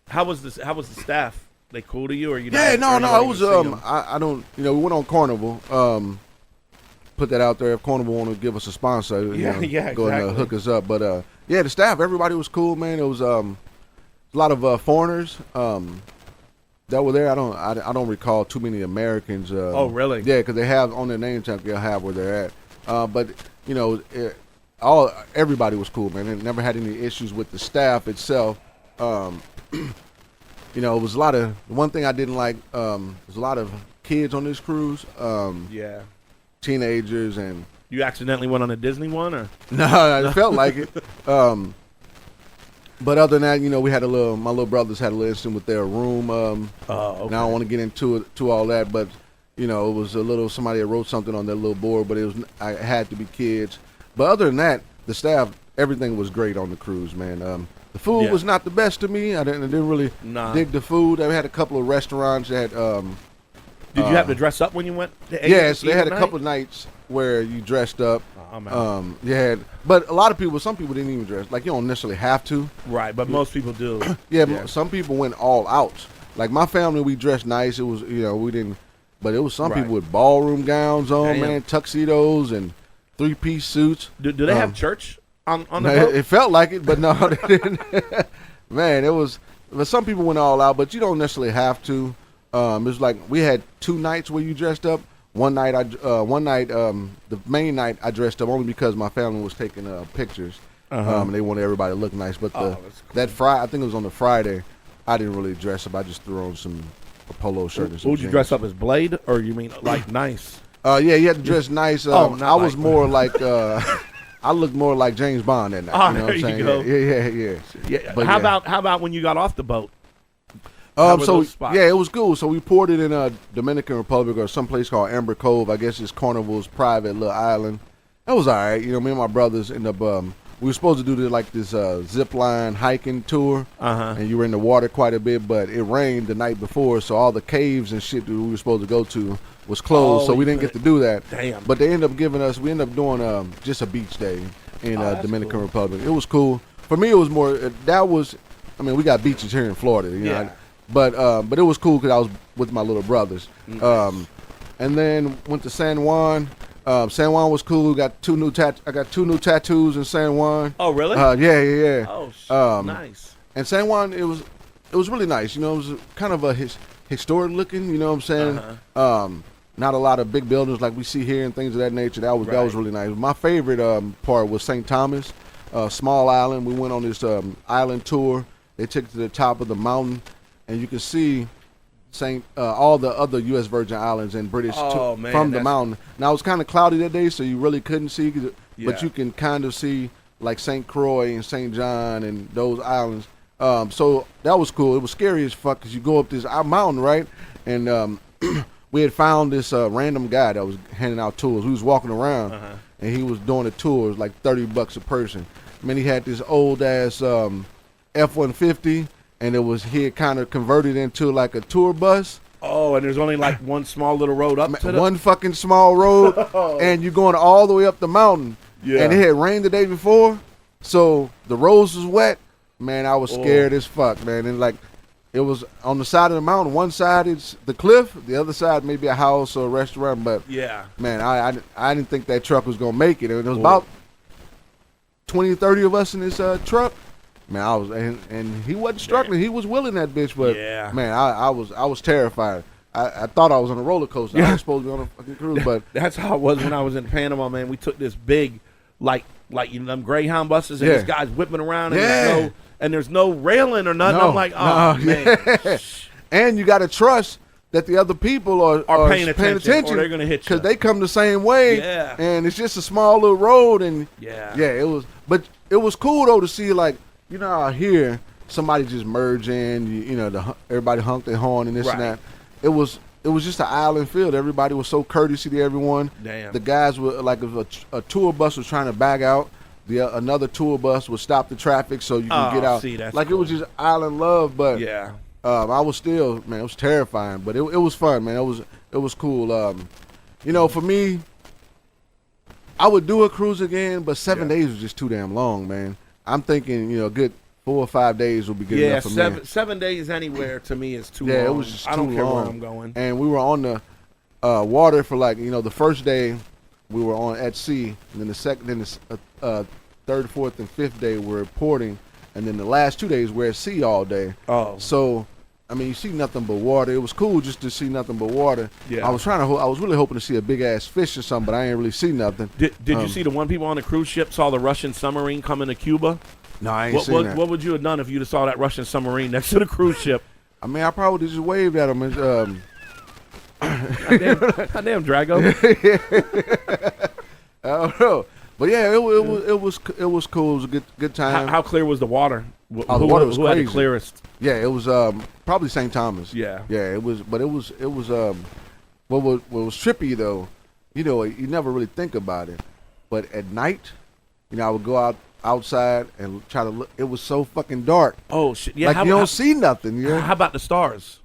B: How was the staff? They cool to you, or you?
A: Yeah, no. It was I don't. We went on Carnival. Put that out there. If Carnival want to give us a sponsor,
B: yeah,
A: go ahead and hook us up. But yeah, the staff, everybody was cool, man. It was a lot of foreigners that were there. I don't recall too many Americans.
B: Oh, really?
A: Yeah, because they have on their name tag, they'll have where they're at. But everybody was cool, man. They never had any issues with the staff itself. It was a lot of. One thing I didn't like. There's a lot of kids on this cruise.
B: Yeah.
A: Teenagers and.
B: You accidentally went on a Disney one, or?
A: No, it felt like it. But other than that, we had my little brothers had a little incident with their room.
B: Okay.
A: Now I don't want to get into all that, but it was a little somebody that wrote something on their little board, but it had to be kids. But other than that, the staff, everything was great on the cruise, man. The food was not the best to me. I didn't really dig the food. I had a couple of restaurants that.
B: Did you have to dress up when you went?
A: Yes, they had a couple of nights where you dressed up. But a lot of people, some people didn't even dress. Like you don't necessarily have to.
B: Right, but most people do.
A: Yeah, some people went all out. Like my family, we dressed nice. It was, we didn't. But it was some people with ballroom gowns on, man, tuxedos and 3-piece suits.
B: Do they have church on the boat?
A: It felt like it, but no, they didn't. Man, it was. But some people went all out, but you don't necessarily have to. It was like we had 2 nights where you dressed up. One night, the main night I dressed up only because my family was taking pictures. And they wanted everybody to look nice. But that Friday, I think it was on the Friday, I didn't really dress up. I just threw on a polo shirt and some
B: Would you dress up as Blade, or you mean like nice?
A: Yeah, you had to dress nice. I was more like I looked more like James Bond that night. You know what I'm saying?
B: Yeah. But how about when you got off the boat?
A: It was cool. So we poured it in a Dominican Republic or some place called Amber Cove. I guess it's Carnival's private little island. That was all right. Me and my brothers ended up. We were supposed to do this zip line hiking tour, and you were in the water quite a bit, but it rained the night before, so all the caves and shit that we were supposed to go to was closed, so we didn't get to do that.
B: Damn.
A: But they ended up we ended up doing just a beach day in Dominican Republic. It was cool. For me, it was more. We got beaches here in Florida, But it was cool because I was with my little brothers. And then went to San Juan. San Juan was cool. I got 2 new tattoos in San Juan.
B: Oh, really?
A: Yeah.
B: Oh, nice.
A: And San Juan, it was really nice. It was kind of a historic looking. You know what I'm saying? Not a lot of big buildings like we see here and things of that nature. That was really nice. My favorite part was St. Thomas, small island. We went on this island tour. They took it to the top of the mountain. And you can see all the other U.S. Virgin Islands and British from the mountain. Now, it was kind of cloudy that day, so you really couldn't see, but you can kind of see like St. Croix and St. John and those islands. So that was cool. It was scary as fuck because you go up this mountain, right? And we had found this random guy that was handing out tours. We was walking around, and he was doing the tours, like $30 a person. I mean, he had this old-ass F-150. And he had kind of converted into like a tour bus.
B: Oh, and there's only like one small little road up to
A: one fucking small road, and you're going all the way up the mountain. Yeah. And it had rained the day before, so the roads was wet. Man, I was scared as fuck, man. And like, it was on the side of the mountain. One side is the cliff, the other side maybe a house or a restaurant. But man, I didn't think that truck was gonna make it. It was about 20, 30 of us in this truck. Man, I was, and he wasn't struggling. He was willing that bitch, but man, I was terrified. I thought I was on a roller coaster. I was supposed to be on a fucking cruise, but
B: that's how it was when I was in Panama, man. We took this big, like them Greyhound buses, and this guy's whipping around, and there's no railing or nothing. I'm like, oh man.
A: And you got to trust that the other people
B: are paying attention or they're gonna hit you.
A: Because they come the same way.
B: Yeah.
A: And it's just a small little road, and
B: yeah,
A: it was. But it was cool though to see, like, you know, out here somebody just merge in. You know, everybody honked their horn and this and that. It was just an island field. Everybody was so courteous to everyone.
B: Damn.
A: The guys were like, if a tour bus was trying to back out, another tour bus would stop the traffic so you can get out.
B: See, that's
A: like
B: cool.
A: It was just island love, but
B: yeah.
A: I was still, man, it was terrifying, but it was fun, man. It was cool. You know, for me, I would do a cruise again, but 7 days was just too damn long, man. I'm thinking, you know, a good 4 or 5 days will be good enough for me.
B: Yeah, 7 days anywhere to me is too long.
A: Yeah, it was just too long.
B: I don't care where I'm going.
A: And we were on the water for, like, you know, the first day we were on at sea, and then the third, fourth, and fifth day we're reporting, and then the last 2 days we're at sea all day.
B: Oh,
A: so I mean, you see nothing but water. It was cool just to see nothing but water.
B: Yeah,
A: I was really hoping to see a big ass fish or something, but I ain't really see nothing.
B: Did you see the one people on the cruise ship saw the Russian submarine coming to Cuba?
A: No, I ain't seen that.
B: What would you have done if you'd have saw that Russian submarine next to the cruise ship?
A: I mean, I probably would have just waved at him.
B: Goddamn, Drago.
A: I don't know. But yeah, it was cool. It was a good time.
B: How clear was the water?
A: The water was
B: who
A: crazy.
B: Had the clearest?
A: Yeah, it was probably St. Thomas.
B: Yeah.
A: Yeah, it was. But it was what was trippy though. You know, you never really think about it, but at night, you know, I would go outside and try to look. It was so fucking dark.
B: Oh shit! Yeah,
A: like you don't see nothing. Yeah.
B: How about the stars?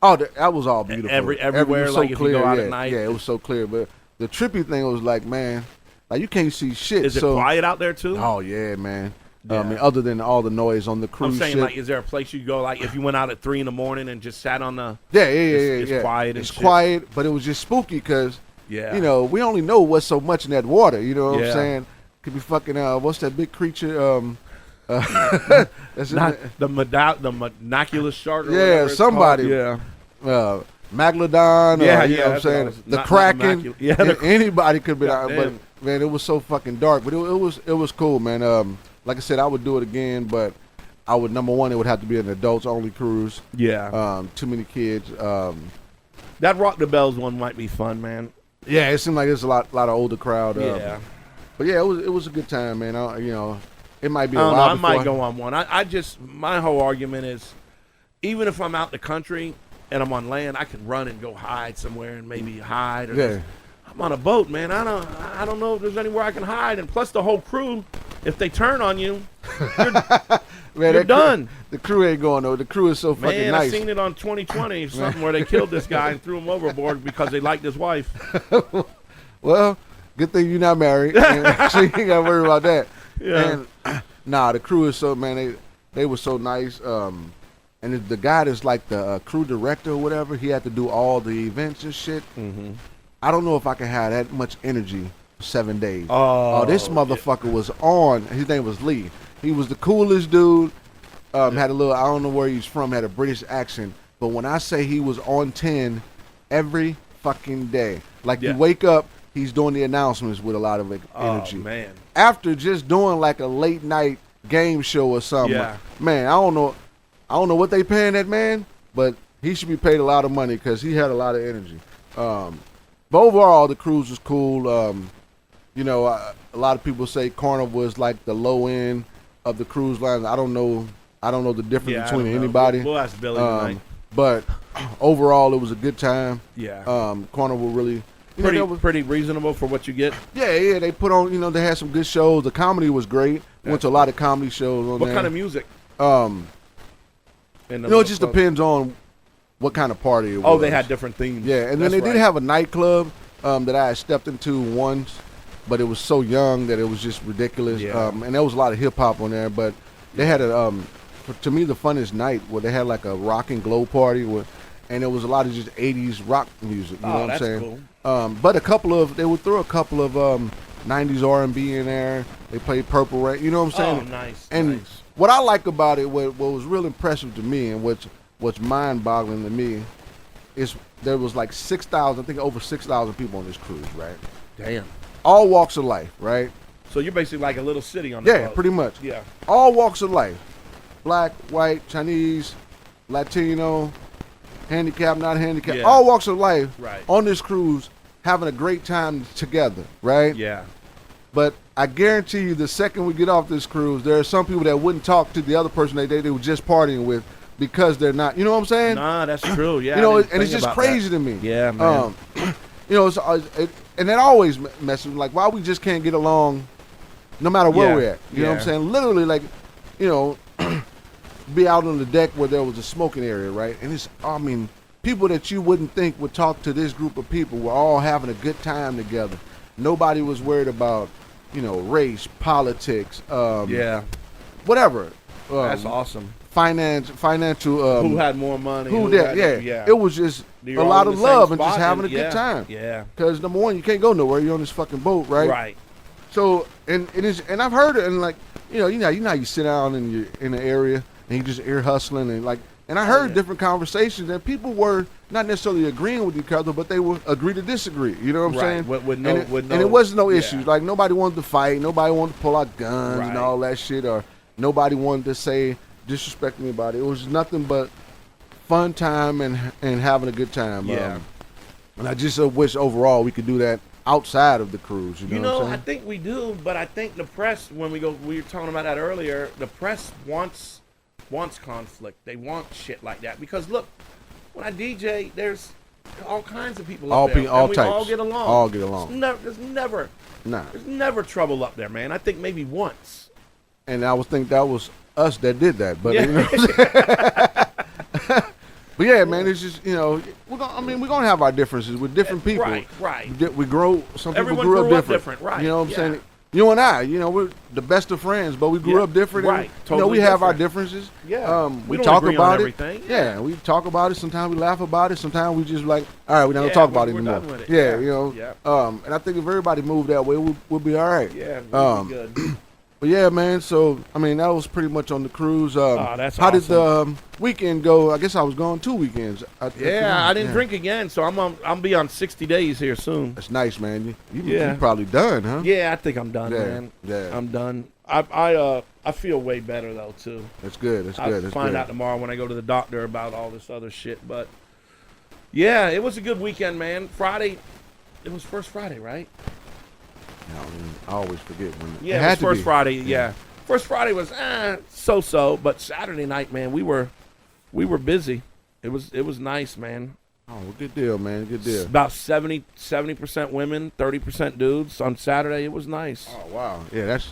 A: Oh, that was all beautiful.
B: Everywhere,
A: was so
B: like if
A: clear.
B: you go out
A: yeah,
B: at night.
A: Yeah, it was so clear. But the trippy thing was like, man, like you can't see shit.
B: Is it quiet out there too?
A: Oh yeah, man.
B: Yeah.
A: I mean, other than all the noise on the cruise
B: I'm saying,
A: ship.
B: like, is there a place you go, like, if you went out at 3 a.m. and just sat on the?
A: Yeah.
B: It's quiet.
A: It's quiet, but it was just spooky because,
B: yeah,
A: you know, we only know what's so much in that water. You know what
B: Yeah.
A: I'm saying? Could be fucking. What's that big creature? That's
B: Not the monoculous shark. Or
A: yeah,
B: whatever it's
A: somebody.
B: called. Yeah.
A: Megalodon.
B: Yeah,
A: you know what I'm saying? The Kraken. Anybody could be out, but man, it was so fucking dark. But it was cool, man. Like I said, I would do it again, but I would, number one, it would have to be an adults only cruise.
B: Yeah.
A: Too many kids.
B: That Rock the Bells one might be fun, man.
A: Yeah, it seemed like there's a lot of older crowd.
B: Yeah.
A: But yeah, it was a good time, man. You know, it might be a
B: I don't know,
A: while
B: I
A: before
B: might go on one. I just, my whole argument is, even if I'm out the country and I'm on land, I can run and go hide somewhere and maybe hide. Or
A: Yeah.
B: I'm on a boat, man. I don't know if there's anywhere I can hide. And plus the whole crew, if they turn on you, you're done.
A: The crew ain't going though. The crew is so fucking
B: Man,
A: nice.
B: I seen it on 2020 or something where they killed this guy and threw him overboard because they liked his wife.
A: Well, good thing you're not married, so you ain't got to worry about that.
B: Yeah.
A: And nah, the crew is so, man. They were so nice. And the guy that's like the crew director or whatever, he had to do all the events and shit.
B: Mm-hmm.
A: I don't know if I can have that much energy for 7 days.
B: Oh,
A: this motherfucker was on. His name was Lee. He was the coolest dude. Had a little, I don't know where he's from, had a British accent. But when I say he was on 10 every fucking day. Like you wake up, he's doing the announcements with a lot of energy.
B: Oh, man.
A: After just doing like a late night game show or something. Man, I don't know what they paying that man, but he should be paid a lot of money because he had a lot of energy. But overall, the cruise was cool. You know, a lot of people say Carnival is like the low end of the cruise lines. I don't know the difference between anybody.
B: We'll ask Billy tonight.
A: But overall, it was a good time.
B: Yeah.
A: Carnival really
B: pretty reasonable for what you get.
A: Yeah. They put on, you know, they had some good shows. The comedy was great. Went to a lot of comedy shows on there.
B: What kind of music?
A: You know, it just depends on what kind of party it was.
B: Oh, they had different themes.
A: Yeah, and then they did have a nightclub that I had stepped into once, but it was so young that it was just ridiculous.
B: Yeah.
A: And there was a lot of hip hop on there, but they had to me, the funnest night where they had like a rock and glow party and there was a lot of just 80s rock music. You know what I'm saying?
B: Cool.
A: But they would throw a couple of 90s R&B in there. They played Purple Rain. You know what I'm saying?
B: Oh, nice.
A: And
B: nice.
A: What I like about it, what was real impressive to me, and what's mind-boggling to me, is there was like 6,000, I think over 6,000 people on this cruise, right?
B: Damn.
A: All walks of life, right?
B: So you're basically like a little city on the boat.
A: Pretty much.
B: Yeah.
A: All walks of life. Black, white, Chinese, Latino, handicapped, not handicapped,
B: Yeah.
A: all walks of life
B: Right.
A: on this cruise having a great time together, right?
B: Yeah.
A: But I guarantee you the second we get off this cruise, there are some people that wouldn't talk to the other person they were just partying with because they're not, you know what I'm saying?
B: Nah, that's true. Yeah.
A: You know,
B: I didn't
A: and it's
B: think
A: just
B: about
A: crazy
B: that.
A: to me.
B: Yeah, man.
A: You know, and that always messes with me. Like, why we just can't get along no matter where
B: Yeah,
A: we're at. You know what I'm
B: yeah.
A: saying? Literally, like, you know, be out on the deck where there was a smoking area, right? And it's, I mean, people that you wouldn't think would talk to this group of people were all having a good time together. Nobody was worried about, you know, race, politics,
B: Yeah.
A: whatever.
B: That's awesome.
A: Financial.
B: Who had more money?
A: Who that?
B: had-
A: Yeah. It was just
B: You're
A: a
B: all
A: lot
B: in
A: of
B: the same
A: love and just
B: spot,
A: having a
B: yeah,
A: good time.
B: Yeah.
A: Because number one, you can't go nowhere. You're on this fucking boat, right?
B: Right.
A: So and I've heard it, and like you know how you sit down and you're in an area and you just ear hustling and like, and I heard
B: yeah.
A: different conversations and people were not necessarily agreeing with each other, but they would agree to disagree. You know what I'm
B: Right.
A: saying?
B: With
A: And it wasn't no
B: yeah.
A: issues. Like nobody wanted to fight, nobody wanted to pull out guns
B: Right.
A: and all that shit, or nobody wanted to say disrespect me about it. It was nothing but fun time and having a good time.
B: Yeah.
A: And I just wish overall we could do that outside of the cruise. You know what I'm
B: I
A: saying?
B: think we do, but I think the press, when we were talking about that earlier, the press wants conflict. They want shit like that. Because look, when I DJ, there's all kinds of people
A: All
B: up there.
A: people, all
B: and we
A: types.
B: all get along.
A: All get along.
B: There's never
A: Nah.
B: there's never trouble up there, man. I think maybe once.
A: And I would think that was us that did that. But
B: Yeah.
A: you know what I'm saying? But yeah, man, it's just, you know, we're gonna have our differences with different people.
B: Right.
A: We grow. Some
B: Everyone
A: people grew up
B: grew up
A: different.
B: different, right,
A: You know what I'm
B: yeah.
A: saying? You and I, you know, we're the best of friends, but we grew
B: Yeah,
A: up different. And,
B: right,
A: you know, we
B: totally
A: have our
B: different.
A: differences.
B: Yeah.
A: We
B: don't
A: talk
B: agree on
A: about it.
B: everything.
A: Yeah, we talk about it. Sometimes we laugh about it. Sometimes we just like, all right, we don't
B: Yeah,
A: talk about it
B: we're
A: anymore.
B: done with it.
A: Yeah,
B: Yeah,
A: you know.
B: yeah.
A: And I think if everybody moved that way, we'll be all right.
B: Yeah, we'll be good.
A: But yeah, man. So I mean, that was pretty much on the cruise.
B: that's
A: how did the
B: awesome.
A: weekend go? I guess I was gone 2 weekends.
B: Yeah, I didn't drink again, so I'll be on 60 days here soon.
A: That's nice, man. You
B: Yeah.
A: probably done, huh?
B: Yeah, I think I'm done,
A: Yeah,
B: man.
A: yeah.
B: I'm done. I feel way better though too.
A: That's good. That's
B: I'll
A: good. That's
B: find
A: good.
B: out tomorrow when I go to the doctor about all this other shit. But yeah, it was a good weekend, man. Friday, it was first Friday, right?
A: I always forget when.
B: Yeah,
A: had
B: it
A: to
B: was first
A: be.
B: Friday. Yeah, first Friday was so-so, but Saturday night, man, we were busy. It was nice, man.
A: Oh, well, good deal, man. Good deal.
B: About 70% women, 30% dudes on Saturday. It was nice.
A: Oh wow. Yeah, that's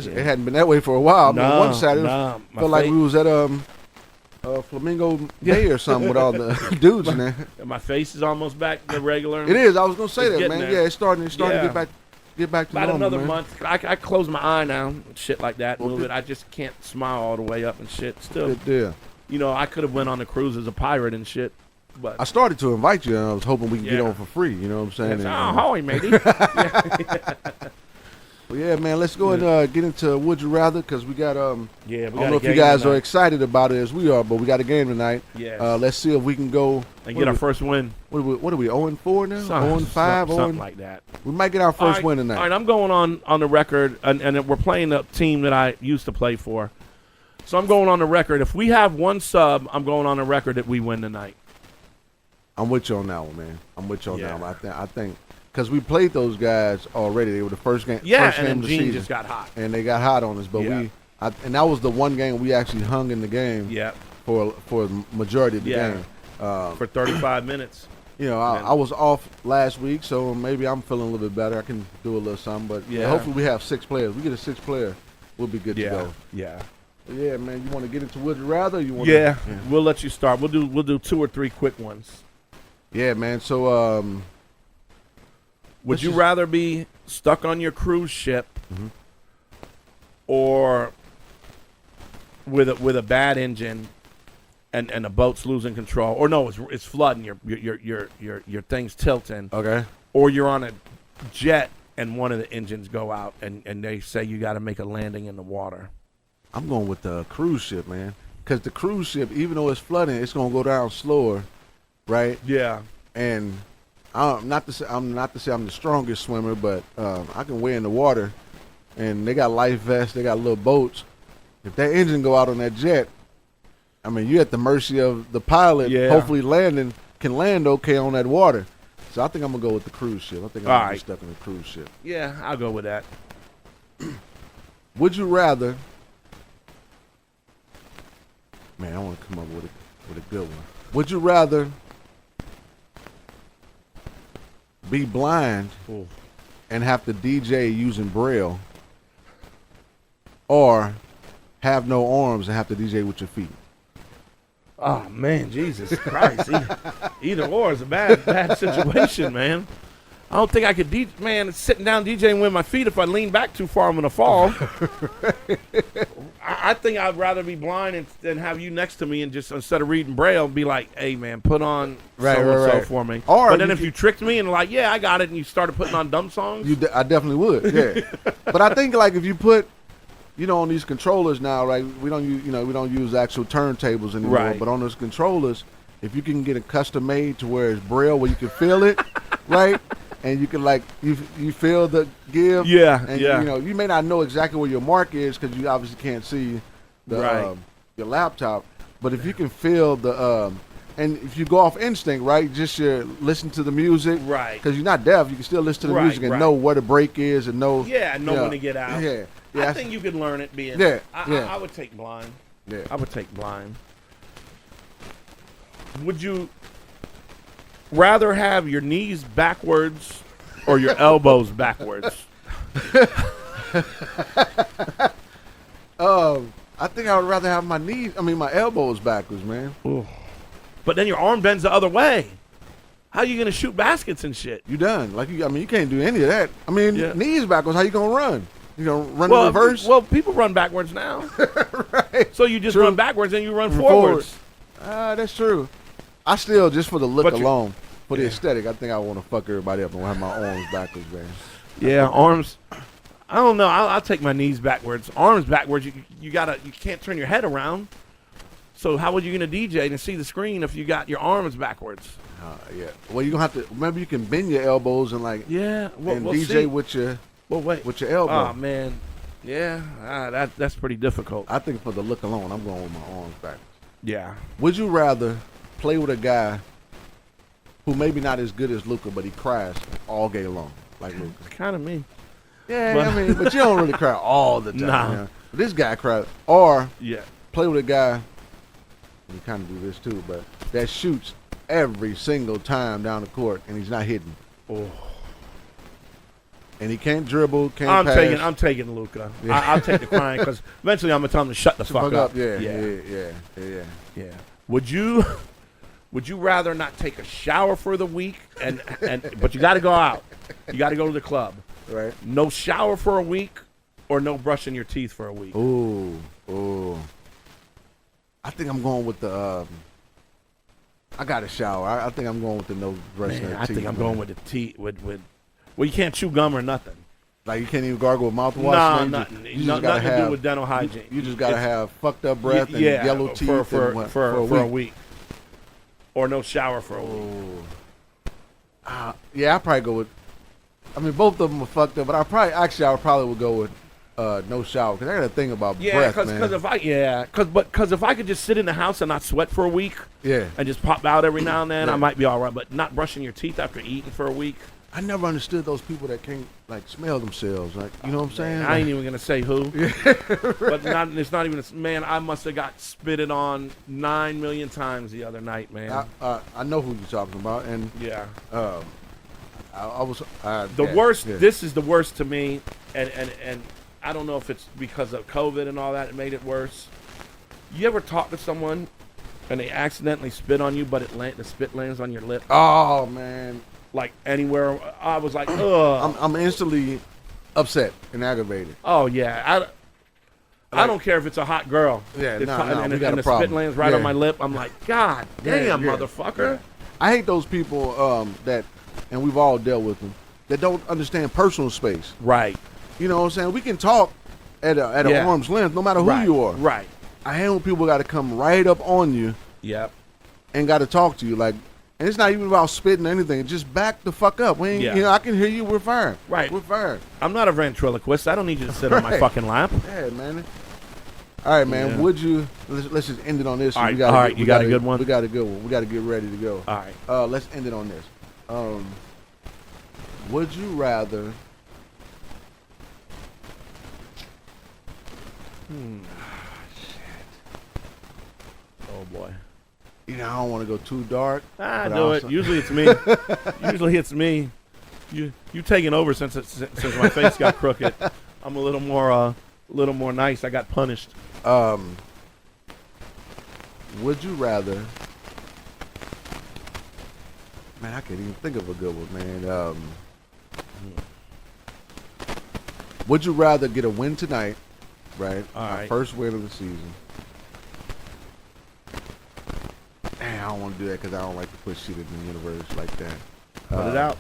B: Yeah.
A: It hadn't been that way for a while. I mean, one Saturday
B: nah, my
A: felt like
B: face-
A: we was at Flamingo Bay or something with all the dudes in there.
B: My face is almost back to regular.
A: It is. I was gonna say
B: It's
A: that,
B: getting
A: man.
B: there.
A: Yeah, it's starting
B: Yeah.
A: to get back to
B: About
A: normal,
B: another
A: man.
B: month. I close my eye now, shit like that.
A: Well,
B: Move
A: good.
B: it. I just can't smile all the way up and shit. Still,
A: Good deal.
B: you know, I could have went on the cruise as a pirate and shit, but
A: I started to invite you, and I was hoping we could get
B: Yeah.
A: on for free. You know what I'm saying?
B: it's,
A: And,
B: holy matey.
A: well, yeah, man. Let's go and get into Would You Rather, because we got
B: Yeah, we
A: I
B: got
A: don't know
B: a
A: if you
B: game
A: guys
B: tonight.
A: are excited about it as we are, but we got a game tonight.
B: Yes.
A: Let's see if we can go.
B: and
A: what
B: get
A: are
B: our
A: we-
B: first win.
A: What are we? 0-4 now? 0-5.
B: Something like that.
A: We might get our first
B: All right,
A: win tonight.
B: All right, I'm going on the record, and we're playing a team that I used to play for. So I'm going on the record. If we have one sub, I'm going on the record that we win tonight.
A: I'm with you on that one, man. I'm with you on
B: Yeah.
A: that one. I think because we played those guys already. They were the first game.
B: Yeah,
A: first
B: and
A: game
B: then
A: of the
B: Gene
A: season,
B: just got hot.
A: and they got hot on us. But
B: Yeah.
A: and that was the one game we actually hung in the game.
B: Yeah,
A: For the majority of the
B: Yeah.
A: game.
B: for 35 minutes.
A: You know,
B: Man.
A: I was off last week, so maybe I'm feeling a little bit better. I can do a little something. But
B: Yeah.
A: hopefully we have 6 players. We get a 6th player, we'll be good to
B: Yeah,
A: go.
B: yeah.
A: But yeah, man. You want to get into Would You Rather? Or you want?
B: Yeah, we'll let you start. We'll do 2 or 3 quick ones.
A: Yeah, man. So
B: Would
A: Let's
B: you
A: just-
B: rather be stuck on your cruise ship
A: Mhm.
B: or with a bad engine and the boat's losing control, or no, it's flooding, your thing's tilting,
A: okay.
B: or you're on a jet and one of the engines go out and they say you got to make a landing in the water?
A: I'm going with the cruise ship, man. Because the cruise ship, even though it's flooding, it's gonna go down slower, right?
B: Yeah,
A: And I'm not to say I'm the strongest swimmer, but I can weigh in the water. And they got life vests, they got little boats. If that engine go out on that jet, I mean, you're at the mercy of the pilot.
B: Yeah.
A: Hopefully can land okay on that water. So I think I'm going to go with the cruise ship. I think I'm going to be stuck in the cruise ship.
B: Yeah, I'll go with that.
A: Would you rather... Man, I want to come up with a good one. Would you rather be blind
B: Ooh.
A: and have to DJ using Braille, or have no arms and have to DJ with your feet?
B: Oh man, Jesus Christ! Either or is a bad situation, man. I don't think I could man, sitting down DJing with my feet. If I lean back too far, I'm gonna fall. I think I'd rather be blind than have you next to me and just instead of reading Braille, be like, "Hey man, put on so and so for me."
A: Or
B: but then if you tricked me and like, "Yeah, I got it," and you started putting on dumb songs,
A: I definitely would. Yeah, but I think like if you put, on these controllers now, right? We don't use actual turntables anymore.
B: Right.
A: But on those controllers, if you can get a custom made to where it's Braille, where you can feel it, right? And you can you feel the give.
B: Yeah,
A: and
B: yeah.
A: You may not know exactly where your mark is because you obviously can't see the your laptop. But if you can feel the and if you go off instinct, right, just listen to the music,
B: right?
A: Because you're not deaf, you can still listen to the music and know where the break is and know.
B: Yeah, and know when to get out.
A: Yeah.
B: I think you could learn it being.
A: Yeah,
B: I would take blind.
A: Yeah.
B: I would take blind. Would you rather have your knees backwards or your elbows backwards?
A: I think I would rather have my elbows backwards, man.
B: Ooh. But then your arm bends the other way. How you gonna shoot baskets and shit?
A: You done. You can't do any of that. Knees backwards, how you gonna run? You gonna run in reverse?
B: Well, people run backwards now.
A: Right.
B: So you just run backwards and you run forwards.
A: That's true. I still, just for the look alone, for the aesthetic, I think I want to fuck everybody up and have my arms backwards, man.
B: Yeah, arms. I don't know. I'll take my knees backwards. Arms backwards. You can't turn your head around. So how are you gonna DJ and see the screen if you got your arms backwards?
A: Yeah. Well, you gonna have to. Maybe you can bend your elbows and
B: we'll
A: DJ
B: see.
A: with your.
B: Well, wait.
A: With your elbow.
B: Oh man. Yeah. That's pretty difficult.
A: I think for the look alone, I'm going with my arms backwards.
B: Yeah.
A: Would you rather play with a guy who maybe not as good as Luka, but he cries all day long, like Luka?
B: It's kind of me.
A: Yeah, but you don't really cry all the time.
B: Nah.
A: Man. But this guy cries. Or
B: Yeah.
A: play with a guy, you kind of do this too, but that shoots every single time down the court, and he's not hitting.
B: Oh.
A: And he can't dribble, can't pass.
B: I'm taking Luka. Yeah. I'll take the crying because eventually I'm gonna tell him to shut the fuck up.
A: Yeah.
B: Would you rather not take a shower for the week but you got to go out? You got to go to the club.
A: Right.
B: No shower for a week, or no brushing your teeth for a week.
A: Ooh. I think I'm going with the. I got a shower. I think I'm going with the no brushing your teeth.
B: I think I'm going with the teeth. Well, you can't chew gum or nothing.
A: Like you can't even gargle with mouthwash.
B: Nah, nothing.
A: You just gotta
B: nothing to do with dental hygiene.
A: You just gotta have fucked up breath and yellow teeth
B: for
A: a week.
B: Or no shower for a week.
A: Yeah, I'd probably go with. Both of them are fucked up, but I would probably would go with no shower because I got a thing about breath, man.
B: Because if I could just sit in the house and not sweat for a week, and just pop out every now and then, I might be all right. But not brushing your teeth after eating for a week.
A: I never understood those people that can't smell themselves. You know what I'm saying?
B: I ain't even gonna say who. But it's not even. Man, I must have got spitted on 9 million times the other night, man.
A: I know who you're talking about, and
B: yeah.
A: I was
B: worst. Yeah. This is the worst to me, and I don't know if it's because of COVID and all that. It made it worse. You ever talk to someone and they accidentally spit on you, but the spit lands on your lip?
A: Oh man.
B: Like anywhere, I was like, ugh.
A: I'm instantly upset and aggravated.
B: Oh yeah, I don't care if it's a hot girl.
A: Yeah,
B: we got
A: a
B: the
A: problem.
B: spit lands right on my lip. I'm like, God damn, motherfucker.
A: Yeah. I hate those people that, and we've all dealt with them, that don't understand personal space.
B: Right.
A: You know what I'm saying? We can talk at an arm's length, no matter who you are.
B: Right.
A: I hate when people got to come right up on you.
B: Yep.
A: And got to talk to you and it's not even about spitting or anything. Just back the fuck up. I can hear you. We're fine.
B: Right.
A: We're fine.
B: I'm not a ventriloquist. I don't need you to sit on my fucking lap.
A: Yeah, man. All right, man.
B: Yeah.
A: Would you? Let's just end it on this.
B: All right,
A: We gotta
B: all right,
A: get-
B: you
A: we
B: got a
A: gotta-
B: good one?
A: We got a good one. We got to get ready to go.
B: All right.
A: Let's end it on this. Would you rather?
B: Oh boy.
A: You know, I don't want to go too dark.
B: I
A: but
B: do it.
A: also-
B: Usually it's me. Usually it's me. You taking over since my face got crooked. I'm a little more nice. I got punished.
A: Would you rather? Man, I can't even think of a good one, man. Would you rather get a win tonight, right?
B: All
A: Our
B: right.
A: first win of the season. Man, I don't want to do that because I don't like to put shit in the universe like that.
B: Put it out.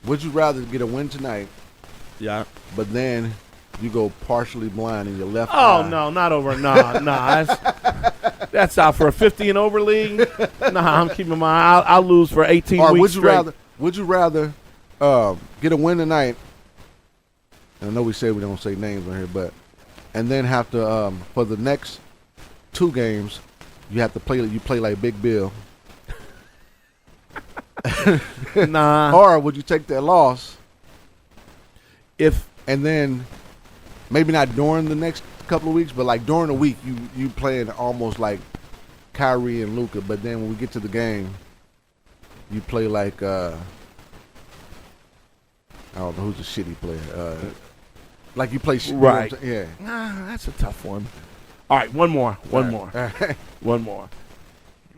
A: Would you rather get a win tonight,
B: Yeah.
A: but then you go partially blind in your left
B: Oh
A: eye?
B: no, not over. Nah. That's out for a 50 and over league. Nah, I'm keeping my. I'll lose for 18
A: Or
B: weeks
A: would you
B: straight.
A: rather? Would you rather get a win tonight? And I know we said we don't say names on here, but and then have to for the next 2 games, you have to play. You play like Big Bill.
B: Nah.
A: Or would you take that loss
B: If
A: and then maybe not during the next couple of weeks, but like during the week, you playing almost like Kyrie and Luka, but then when we get to the game, you play like I don't know who's a shitty player. Like you play you know what I'm
B: Right.
A: saying? Yeah.
B: nah, that's a tough one. All right, one more.
A: All right.
B: One more.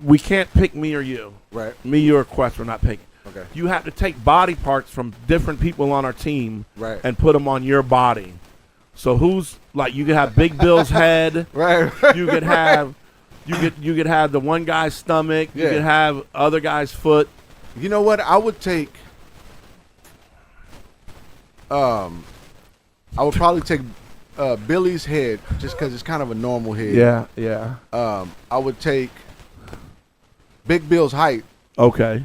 B: We can't pick me or you.
A: Right.
B: Me, you, or Quest. We're not picking.
A: Okay.
B: You have to take body parts from different people on our team
A: Right.
B: and put them on your body. So who's like you could have Big Bill's head.
A: Right.
B: You could have you could have the one guy's stomach. You
A: Yeah.
B: could have other guy's foot.
A: You know what? I would take. I would probably take Billy's head just because it's kind of a normal head.
B: Yeah.
A: I would take Big Bill's height.
B: Okay.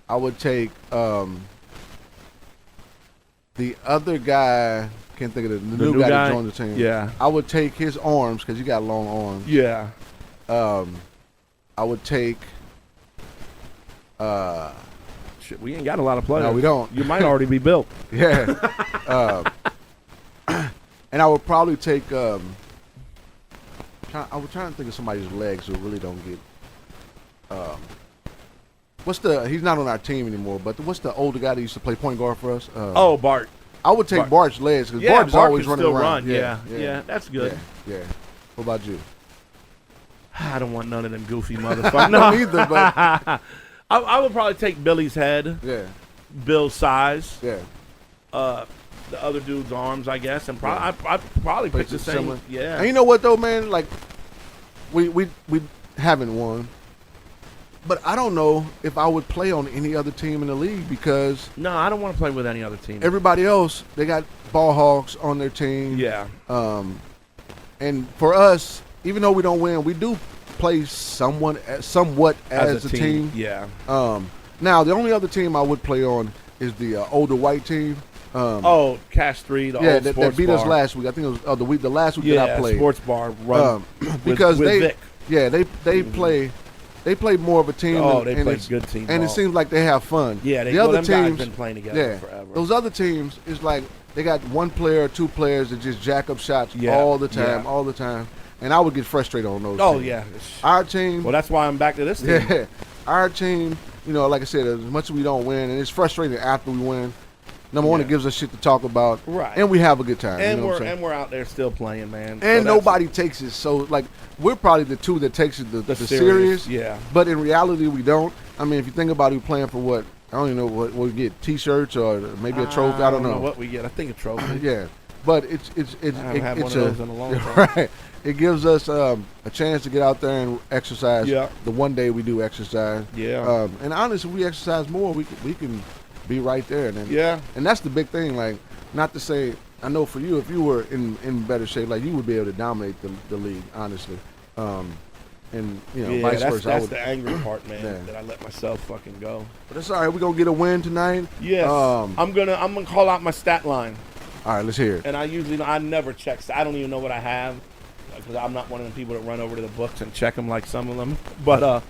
A: I would take the other guy. Can't think of the new guy that joined the team.
B: Yeah.
A: I would take his arms because you got long arms.
B: Yeah.
A: I would take.
B: Shit, we ain't got a lot of players.
A: No, we don't.
B: You might already be built.
A: Yeah. And I would probably take. I was trying to think of somebody's legs who really don't get. He's not on our team anymore, but what's the older guy that used to play point guard for us?
B: Bart.
A: I would take Bart's legs because
B: Yeah,
A: Bart is
B: Bart
A: always
B: can
A: running
B: still
A: around.
B: run. Yeah, that's good.
A: Yeah. What about you?
B: I don't want none of them goofy motherfuckers.
A: No, neither. But
B: I would probably take Billy's head,
A: yeah,
B: Bill's size,
A: yeah.
B: the other dude's arms, I guess, and I'd probably pick the same.
A: Similar.
B: Yeah.
A: And you know what though, man? Like, we haven't won, but I don't know if I would play on any other team in the league because
B: No, I don't want to play with any other team.
A: everybody else they got ball hogs on their team.
B: Yeah.
A: And for us, even though we don't win, we do play somewhat as a team.
B: Yeah.
A: Now the only other team I would play on is the older white team.
B: Cash 3, the
A: Yeah,
B: old
A: that
B: sports
A: beat
B: bar.
A: us last week. I think it was the last week
B: Yeah,
A: that I played.
B: sports bar run
A: Because
B: with
A: they
B: Vic.
A: yeah they play more of a team.
B: Oh, they play
A: it's-
B: good team
A: and
B: ball.
A: it seems like they have fun.
B: Yeah,
A: the other
B: them guys
A: teams
B: been playing together
A: yeah
B: forever.
A: those other teams is like they got one player or 2 players that just jack up shots
B: Yeah,
A: all the time,
B: yeah.
A: and I would get frustrated on those.
B: Oh
A: teams.
B: yeah.
A: Our team.
B: Well, that's why I'm back to this team.
A: Yeah, our team. You know, like I said, as much as we don't win, and it's frustrating after we win. Number one,
B: Yeah.
A: it gives us shit to talk about,
B: Right.
A: and we have a good time.
B: And
A: you know what I'm saying?
B: we're out there still playing, man. So
A: And
B: that's
A: nobody takes it so like we're probably the 2 that takes it the serious.
B: Yeah.
A: But in reality, we don't. I mean, if you think about it, we're playing for what I don't even know what we get T-shirts or maybe a trophy. I don't know.
B: what we get. I think a trophy.
A: Yeah, but it's
B: I haven't had one
A: it's
B: of those in a long time.
A: right. It gives us a chance to get out there and exercise.
B: Yeah.
A: The one day we do exercise.
B: Yeah.
A: And honestly, if we exercise more, we can be right there. And then,
B: Yeah.
A: And that's the big thing. Like, not to say, I know for you, if you were in better shape, like you would be able to dominate the league, honestly. And you know,
B: Yeah,
A: vice versa.
B: that's the angry part, man.
A: Yeah.
B: That I let myself fucking go.
A: But it's all right. We're gonna get a win tonight.
B: Yes. I'm gonna call out my stat line,
A: All right, let's hear it.
B: and I never check. I don't even know what I have. because I'm not one of the people that run over to the books and check them like some of them. But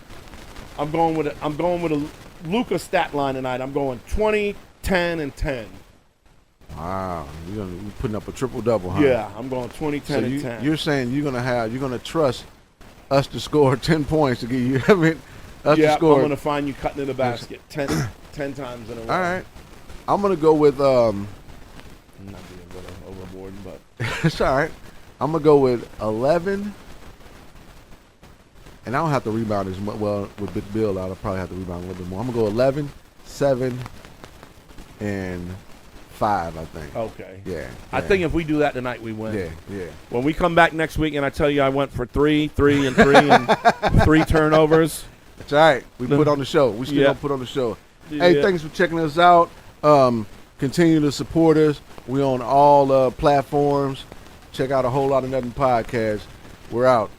B: I'm going with a Luka stat line tonight. I'm going 20, 10, and 10.
A: Wow, you're putting up a triple-double, huh?
B: Yeah, I'm going 20, 10, and 10.
A: You're saying you're gonna trust us to score 10 points to get you. I mean, us to score.
B: I'm gonna find you cutting in the basket 10 times in a row.
A: All right, I'm gonna go with
B: I'm not being a little overboard, but
A: it's all right. I'm gonna go with 11, and I don't have to rebound as much. Well, with Big Bill out, I'll probably have to rebound a little bit more. I'm gonna go 11, 7, and 5, I think.
B: okay.
A: Yeah.
B: I think if we do that tonight, we win.
A: Yeah.
B: When we come back next week and I tell you I went for 3, 3, and 3, and 3 turnovers.
A: That's all right. We put on the show. We still gonna put on the show. Hey, thanks for checking us out. Continue to support us. We on all platforms. Check out A Whole Lot of Nothing podcast. We're out.